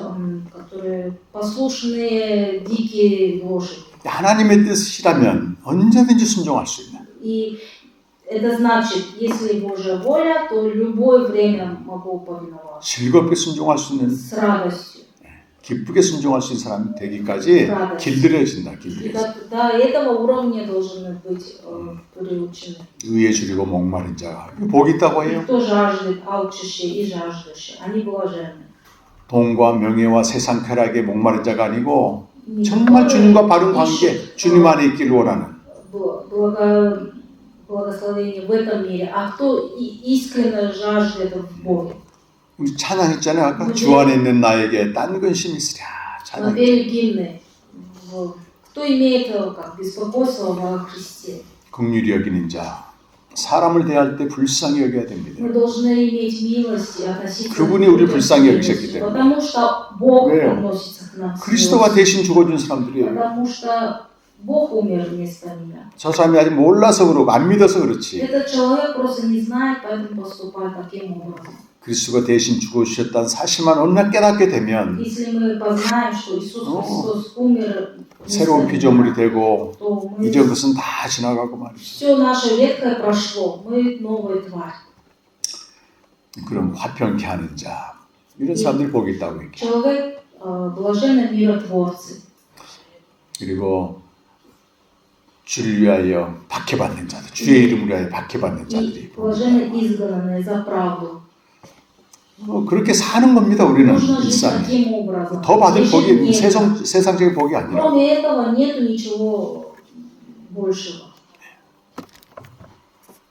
которые послушные дикие лошади. 하나님의 뜻이라면 언제든지 순종할 수 있는. И это значит, если Божья воля, то любое время могу повиноваться 즐겁게 순종할 수 있는 с радостью. 기쁘게 순종할 수 있는 사람이 되기까지 길들여진다. И 길들여져. до этого уровня должны быть приучены. 의에 줄이고 목마른 자가 복이 있다고 И 해요. кто жаждет, алчущие и жаждущие, они блаженны. 돈과 명예와 세상 쾌락에 목마른 자가 아니고 Не 정말 которые 주님과 바른 관계, ищут, 주님 안에 있기를 원하는 благословение в этом мире, а кто искренне жаждет в Боге. 우리 찬양했잖아요. 아까 주 안에 있는 나에게 딴 근심이 있으랴. Мы 찬양. пели гимны. Кто имеет как беспокойство во Христе? 긍휼히 여기는 자. 사람을 대할 때 불쌍히 여겨야 됩니다. Мы должны иметь милость и относиться 그분이 к 우리를 людям с 불쌍히 여기셨기 милостью, 때문에. потому что Бог 왜요? относится к нам с 그리스도가 милостью. 대신 죽어준 사람들이에요. Потому что Бог умер вместо меня. 저 사람이 아직 몰라서 그러고 안 믿어서 그렇지. Этот человек просто не знает, поэтому поступает таким образом. 그리스도가 대신 죽어주셨다는 사실만 얼마나 깨닫게 되면 Если мы познаем, что Иисус Христос умер 새로운 вместо 피조물이 меня, 되고 то мы 이전 것은 다 지나가고 말이죠. все наше ветхое прошло, мы новая тварь. 그럼 화평케 하는 자. 이런 사람들이 복이 있다고 얘기해요. Человек блаженный миротворцы. 그리고 주를 위하여 박해받는 자들, 주의 이름을 위하여 박해받는 자들이 И блаженны изгнанные за правду. 그렇게 사는 겁니다. 우리는 Нужно жить 일상에. таким образом. 더 받을 복이 Ежедневно. 세상적인 복이 아니라 Кроме этого нету ничего большего.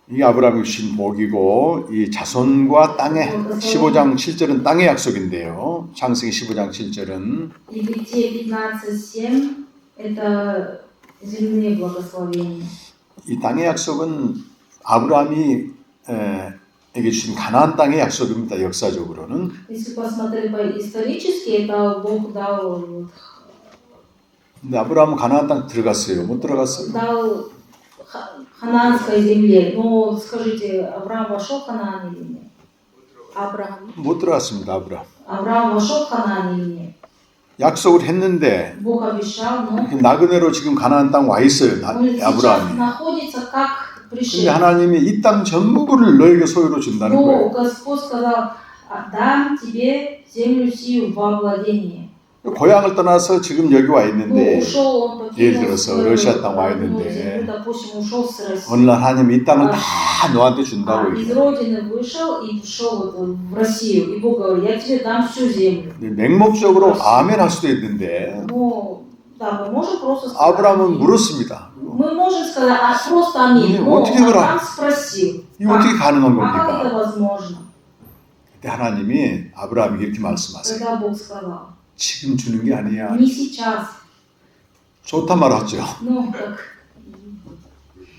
이 아브라함이 주신 복이고 이 자손과 땅의 15장 7절은 땅의 약속인데요. 창세기 15장 7절은 И Бытие 15:7 это земные благословения. 이 땅의 약속은 아브라함이 에게 주신 가나안 땅의 약속입니다. 역사적으로는. Если посмотреть исторически, это Бог дал 근데 아브라함은 가나안 땅 들어갔어요. 못 들어갔어요. ханаанской земле. Но скажите, Авраам вошел в Ханаан или нет? 아브라함. 못 들어갔습니다. 아브라함. Авраам вошел в Ханаан или нет? 약속을 했는데 Бог обещал, но 나그네로 지금 가나안 땅 와 있어요. он сейчас 아브라함이. находится как 근데 пришелец. 하나님이 이 땅 전부를 너에게 소유로 준다는 Но 거예요. Господь сказал, отдам тебе землю сию во владение. 고향을 떠나서 지금 여기 와 Ну, 있는데 ушел он 예를 покинул 들어서 свою 러시아 땅 와 родную 있는데 землю, допустим, ушел с России. 어느 날 하나님이 이 땅을 다 너한테 준다고 Из 얘기해요. родины вышел и пришел вот в Россию. И Бог говорит, я тебе дам всю землю. 근데 맹목적으로 아멘 할 수도 있는데 Ну, да, мы можем просто сказать. 아브라함은 аминь. 물었습니다. Мы можем сказать просто аминь. Не, Но вот тебе говорю. Авраам спросил, 이거 어떻게 가능한 а как это 겁니까? возможно? 그때 하나님이 아브라함에게 이렇게 말씀하세요. Когда Бог сказал, 지금 주는 게 아니야. не сейчас. 좋단 말 하죠. Ну, так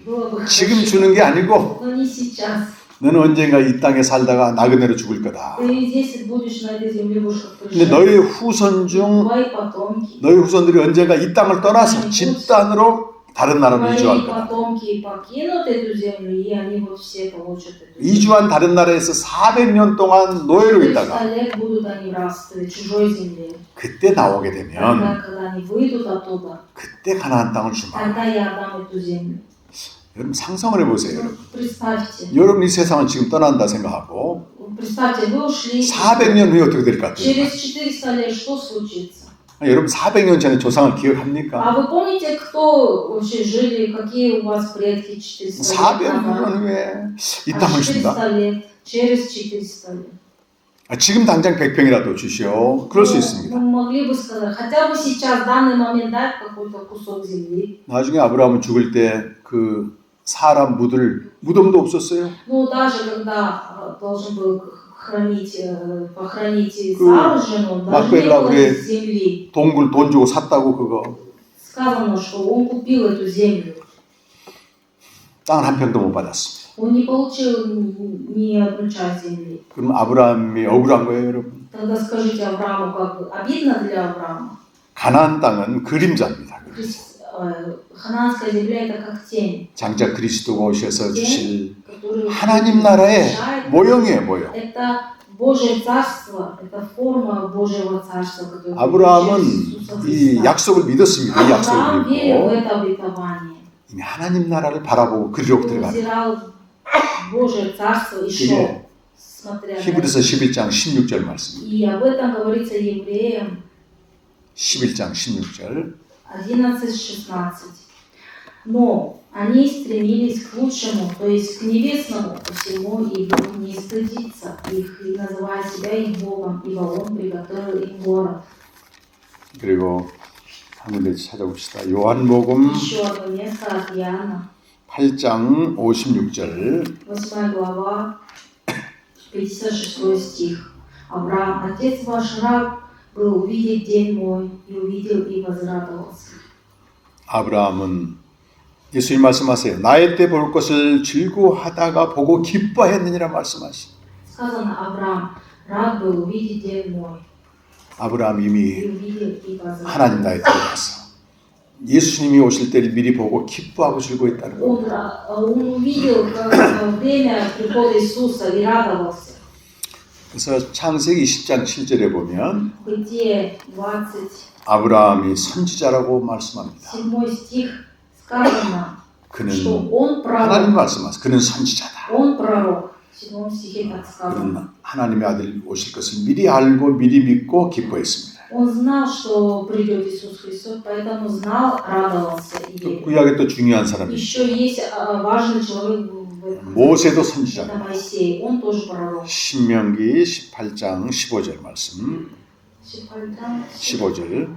было бы 지금 хорошо. 주는 게 아니고 Но не сейчас. 너는 언젠가 이 땅에 살다가 나그네로 죽을 거다. Ты здесь будешь на этой земле, будешь как 근데 пришелец. 너의 후손 중 Твои потомки, 너희 후손들이 언젠가 이 땅을 떠나서 집단으로 다른 나라로 이주할 твои 거다. потомки покинут эту землю, и они вот все получат эту землю. 이주한 다른 나라에서 400년 동안 노예로 400 있다가 лет будут они в рабстве, чужой земле. 그때 나오게 되면 Когда они выйдут оттуда, 그때 가나안 땅을 주마. тогда я отдам эту землю. 여러분 상상을 해보세요. 여러분. Представьте, 여러분 이 세상은 지금 떠난다 생각하고 представьте, вы ушли. 400년 후에 어떻게 될 것 같아요? Через 400 лет что случится? 여러분 400년 전에 조상을 기억합니까? А вы помните, кто вообще жили, какие у вас предки 400 лет назад? 400년 후에 이 А 땅을 준다? 400 лет, через 400 лет. 지금 당장 100평이라도 주시오. 그럴 수 Ну, 있습니다. мы могли бы сказать, хотя бы сейчас, в данный момент, дать какой-то кусок земли. 나중에 아브라함은 죽을 때 그 사람 묻을 무덤도 없었어요. Ну, даже когда должен был похоронить 그 Сару, жену, даже не Макпелла было 우리 земли. 동굴 돈 주고 샀다고 그거 Сказано, что он купил эту землю. 땅 한 평도 못 받았습니다. Он не получил ни одну часть земли. 그럼 아브라함이 억울한 거예요, 여러분. Тогда скажите Аврааму, как бы, обидно для Авраама? 가나안 땅은 그림자입니다. Ханаанская земля это как тень, 장자 그리스도가 오셔서 주실 которую 하나님 나라의 решает. 모형이에요, 모형. Это Божье царство, это форма Божьего царства, которое 아브라함은 Иисуса 이 Христа. 약속을 믿었습니다. 이 약속을 Авраам верил в 믿고 это обетование. 이미 하나님 나라를 바라보고 그리로 Он 들어갑니다. взирал Божье царство и шел, смотря на это. 히브리서 11장 16절 말씀. И об этом говорится евреям 11장 16절. 11-16. Но они стремились к лучшему, то есть к небесному, посему и Бог не стыдится их, и называя себя их Богом, ибо Он приготовил им город. 그리고 한 군데 찾아봅시다. 요한복음 Еще одно место от Иоанна, 8장 56절. 8 глава, 56 стих. Авраам, отец ваш раб, был увидеть день мой, и увидел и возрадовался. 아브라함은 예수님 말씀하세요. 나의 때 볼 것을 즐거워하다가 보고 기뻐했느니라 말씀하시. Сказано, Авраам, рад был увидеть день мой, 아브라함 и 이미 увидел и 하나님 возрадовался. 나의 때에 가서 예수님이 오실 때를 미리 보고 기뻐하고 즐거워했다는 Он, 겁니다. он увидел время прихода Иисуса и радовался. 그래서 창세기 20장 7절에 보면 В Бытие 27 아브라함이 선지자라고 말씀합니다. стих сказано, 그는 что он 하나님 пророк. 말씀하세요. 그는 선지자다. Он пророк. В 7 стихе так сказано. 그는 하나님의 아들 오실 것을 미리 알고 미리 믿고 기뻐했습니다. Он знал, что придет Иисус Христос, поэтому знал, радовался и 또 верил. 구약에 또 중요한 사람이 Еще есть важный человек в этом. 모세도 Это 선지자다. Моисей. Он тоже пророк. 신명기 18장 15절 말씀. 15절.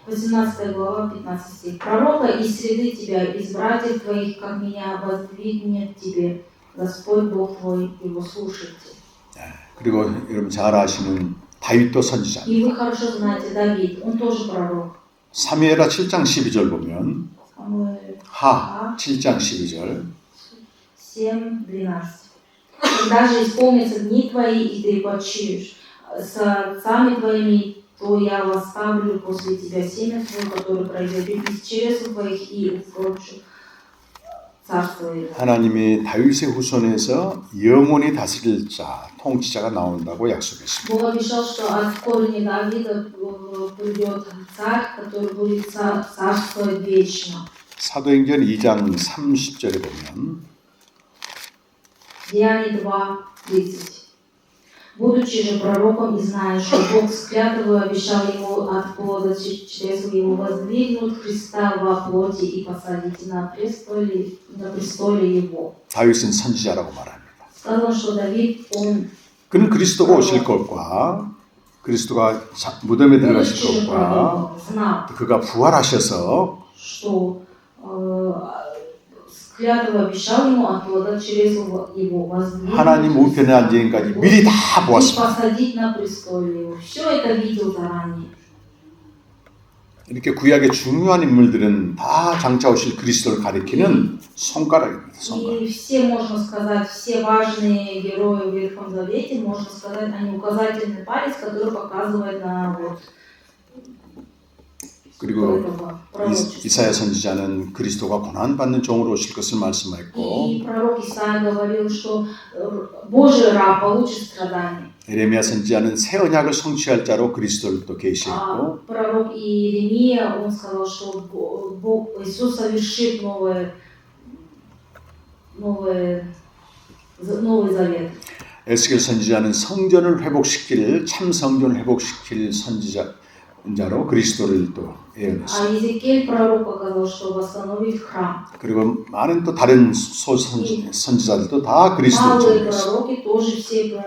18 глава, 15 стих. Пророка из среды тебя, из братьев твоих, как меня, воздвигнет тебе Господь Бог твой, его слушайте. 그리고 여러분 잘 아시는 다윗도 선지자. И вы хорошо знаете, Давид, он тоже пророк. 사무엘하 7장 12절 보면 Самуэль 하 7장 12절 7:12. Когда же исполнятся дни твои, и ты почиешь с отцами твоими, то я восставлю после тебя семя твое, которое пройдет из чресл твоих и укрочу царство его. 하나님이 다윗의 후손에서 영원히 다스릴 자, 통치자가 나온다고 약속했습니다. Бог обещал, что от корня Давида придет царь, который будет царствовать вечно. 사도행전 2장 30절에 보면 Деяния 2:30. Будучи же пророком и зная, что Бог с клятвою обещал ему от плода чресл его воздвигнуть Христа во плоти и посадить на престоле его. 다윗은 선지자라고 말합니다. Сказано, что Давид, он 그는 그리스도가 오실 것과 그리스도가 무덤에 들어가실 будучи же 것과 пророком, знал, 그가 부활하셔서 что с клятвой обещал ему от плода чресл его воздвигнуть 하나님 우편에 앉으기까지 미리 다 и 보았습니다. посадить на престоле его. Все это видел заранее. 이렇게 구약의 중요한 인물들은 다 장차 오실 그리스도를 가리키는 손가락입니다. 손가락. И все, можно сказать, все важные герои в Ветхом Завете, можно сказать, они указательный палец, который показывает на вот 그리고 этого пророчества. 이사야 선지자는 그리스도가 고난받는 종으로 오실 것을 말씀했고 И пророк Исаия говорил, что Божий раб получит страдания. 에레미야 선지자는 새 언약을 성취할 자로 그리스도를 또 А 계시했고 пророк Иеремия, он сказал, что Бог, Иисус совершит новый завет. 에스겔 선지자는 성전을 회복시킬 참 성전을 회복시킬 선지자로 그리스도를 또 예언했습니다. А Иезекииль пророк показал, что восстановит храм. 그리고 많은 또 다른 선지자들도 다 그리스도를 Малые 전했습니다. пророки тоже все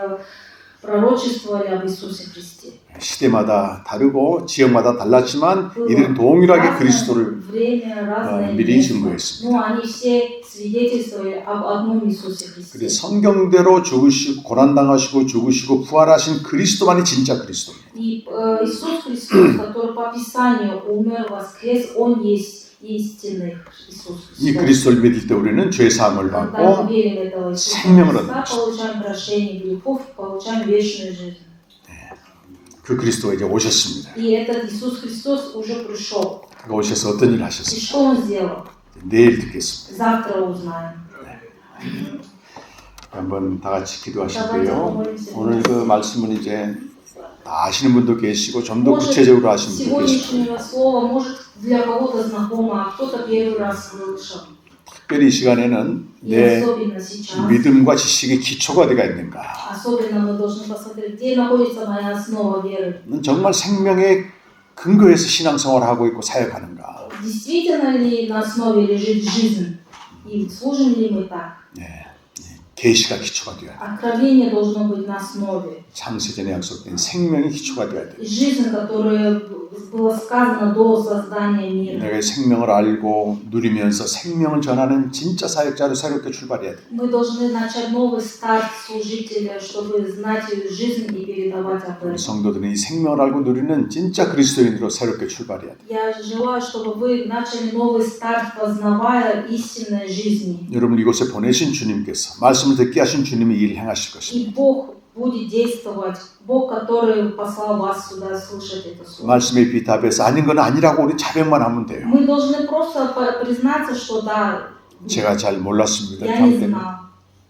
пророчествовали об Иисусе Христе. 시대마다 다르고 지역마다 달랐지만 Было 이들은 동일하게 разное 그리스도를 время, разное 미리 место. 증거했습니다. Но они все свидетельствовали об одном Иисусе Христе. 그래서 성경대로 죽으시고 고난당하시고 죽으시고 부활하신 그리스도만이 진짜 그리스도입니다. И Иисус Христос, который по Писанию умер, воскрес, Он есть истинный Иисус 이 Христос. 그리스도를 믿을 때 우리는 죄 사함을 Когда мы 받고 верим в этого Иисуса 생명을 Христа, 얻는 получаем прощение грехов, получаем вечную жизнь. 그 그리스도가 이제 오셨습니다. И этот Иисус Христос уже пришел. 그가 오셔서 어떤 일을 И 하셨습니까? что Он сделал? 내일 듣겠습니다. Завтра узнаем. 한번 다 같이 기도하실게요. 오늘 그 말씀은 이제 다 아시는 분도 계시고 좀 더 Может, 구체적으로 아시는 분도 계시고 сегодняшнего слова, может, для кого-то знакомо, а кто-то первый раз слышал. 특별히 이 시간에는 И 내 особенно сейчас, 믿음과 지식의 기초가 어디가 있는가? особенно мы должны посмотреть, где находится моя основа веры. 는 정말 생명의 근거에서 신앙생활을 하고 있고 사역하는가? Действительно ли на основе лежит жизнь? И служим ли мы так? 네, 계시가 기초가 되어야 돼. Откровение должно быть на основе. 창세전에 약속된 생명이 기초가 되어야 돼. Жизнь, которая была сказана до создания мира. 내가 생명을 알고 누리면서 생명을 전하는 진짜 사역자로 새롭게 출발해야 돼. Мы должны начать новый старт служителя, чтобы знать жизнь и передавать об 우리 этом. 성도들은 이 생명을 알고 누리는 진짜 그리스도인으로 새롭게 출발해야 돼. Я желаю, чтобы вы начали новый старт, познавая истинной жизни. 여러분 이곳에 보내신 주님께서 말씀을 듣게 하신 주님이 일을 행하실 것입니다. И Бог будет действовать, Бог, который послал вас сюда слушать это слово. 말씀에 비답해서 아닌 건 아니라고 우리 자백만 하면 돼요. Мы должны просто признаться, что да, 제가 잘 몰랐습니다. я не 때문에 знал,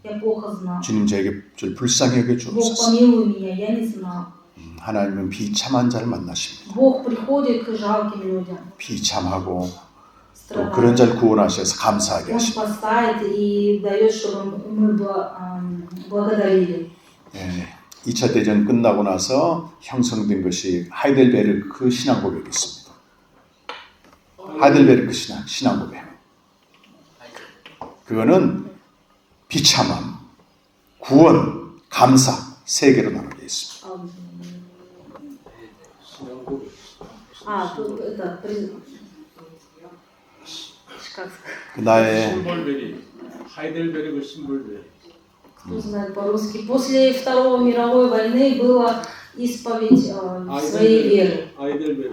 я плохо знал. 주님 저에게 절 불쌍히 여겨 Бог 주옵소서. помилуй меня, я не знал. 하나님은 비참한 자를 만나십니다. Бог приходит к жалким людям, 비참하고 또 그런 자를 구원하셔서 감사하게 Он 하십니다. спасает и дает, чтобы мы благодарили. 네, 2차 대전 끝나고 나서 형성된 것이 하이델베르크 신앙 고백이 있습니다. 하이델베르크 신앙 고백. 그거는 비참함, 구원, 감사 세 개로 나누게 있습니다. Тут это как 그 나의 심볼베리, 하이델베르그 심볼베리. кто знает по-русски. После Второй мировой войны была исповедь своей веры. 하이델베르.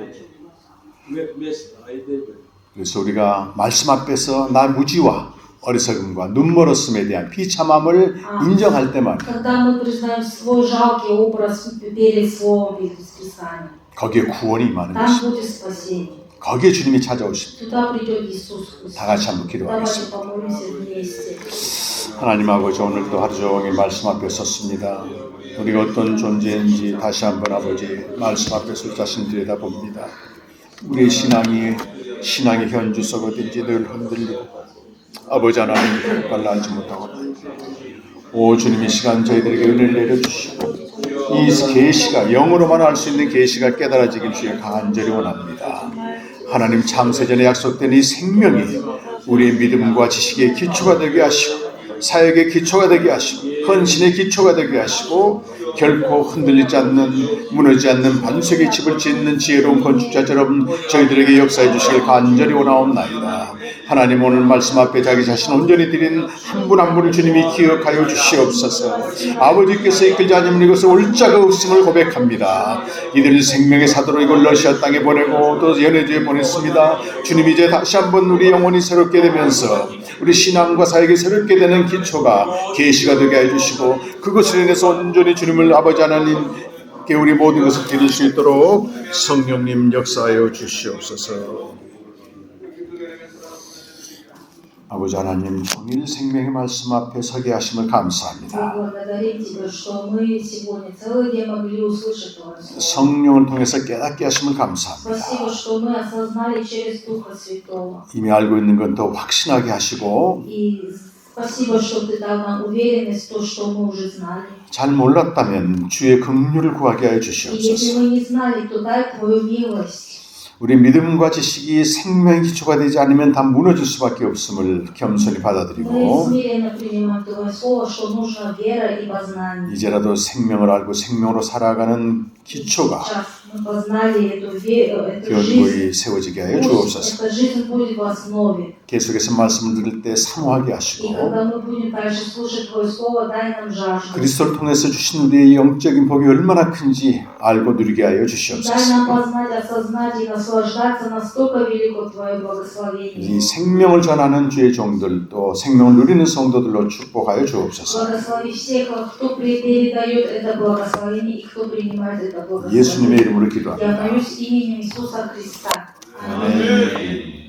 메스 하이델베르. 그래서 우리가 말씀 앞에서 나 무지와 어리석음과 눈멀었음에 대한 비참함을 인정할 때만 Когда мы признаем свой жалкий образ перед словом Писания, 거기에 구원이 임하는 там 것입니다. будет спасение. 거기에 주님이 찾아오십니다. Туда придет Иисус Христос. 다 같이 한번 Давайте 기도하겠습니다. помолимся вместе. 하나님 아버지 오늘도 하루 종일 말씀 앞에 섰습니다. 우리가 어떤 존재인지 다시 한번 아버지 말씀 앞에서 자신 들여다봅니다. 우리의 신앙의 현주소가 어딘지 늘 흔들리고 아버지 하나님 똑바로 앉지 못하고 오 주님 이 시간 저희들에게 은혜를 내려주시고 이 계시가 영으로만 알 수 있는 계시가 깨달아지길 주의 간절히 원합니다. 하나님 창세전에 약속된 이 생명이 우리의 믿음과 지식의 기초가 되게 하시고 사역의 기초가 되게 하시고 헌신의 기초가 되게 하시고 결코 흔들리지 않는 무너지지 않는 반석의 집을 짓는 지혜로운 건축자처럼 저희들에게 역사해 주시길 간절히 원하옵나이다. 하나님 오늘 말씀 앞에 자기 자신 온전히 드린 한 분 한 분을 주님이 기억하여 주시옵소서. 아버지께서 이끌지 않으면 이것을 올 자가 없음을 고백합니다. 이들은 생명의 사도로 이걸 러시아 땅에 보내고 또 연해주에 보냈습니다. 주님 이제 다시 한번 우리 영혼이 새롭게 되면서 우리 신앙과 사역이 새롭게 되는 기초가 계시가 되게 해주시고 그것으로 인해서 온전히 주님을 아버지 하나님께 우리 모든 것을 드릴 수 있도록 성령님 역사하여 주시옵소서. 아버지 하나님 종일 생명의 말씀 앞에 서게 하심을 감사합니다. Благодарим Тебя, что мы сегодня целый день могли услышать Твое Слово. 성령을 통해서 깨닫게 하심을 감사합니다. Спасибо, что мы осознали через Духа Святого. 이미 알고 있는 건 더 확신하게 하시고 И спасибо, что Ты дал нам уверенность в то, что мы уже знали. 잘 몰랐다면 주의 긍휼을 구하게 하여 И если 주시옵소서. мы не знали, то дай Твою милость. 우리 믿음과 지식이 생명의 기초가 되지 않으면 다 무너질 수밖에 없음을 겸손히 Мы 받아들이고 смиренно принимаем Твое Слово, что нужна вера и познание. 이제라도 생명을 알고 생명으로 살아가는 기초가 Сейчас мы познали эту жизнь. 견고히 세워지게 하여 주옵소서. Эта жизнь будет в основе. 계속해서 말씀을 들을 때 사모하게 И 하시고 когда мы будем дальше слушать Твое Слово, дай нам жажду. 그리스도를 통해서 주신 우리의 영적인 복이 얼마나 큰지 알고 누리게 하여 Дай 주시옵소서. нам познать, осознать и наслаждаться настолько велико Твое благословение. 이 생명을 전하는 주의 종들 또 생명을 누리는 성도들로 축복하여 주옵소서. Благослови всех, кто передает это благословение и кто принимает это благословение. 예수님의 이름으로 Я 기도합니다. молюсь именем Иисуса Христа. 아멘.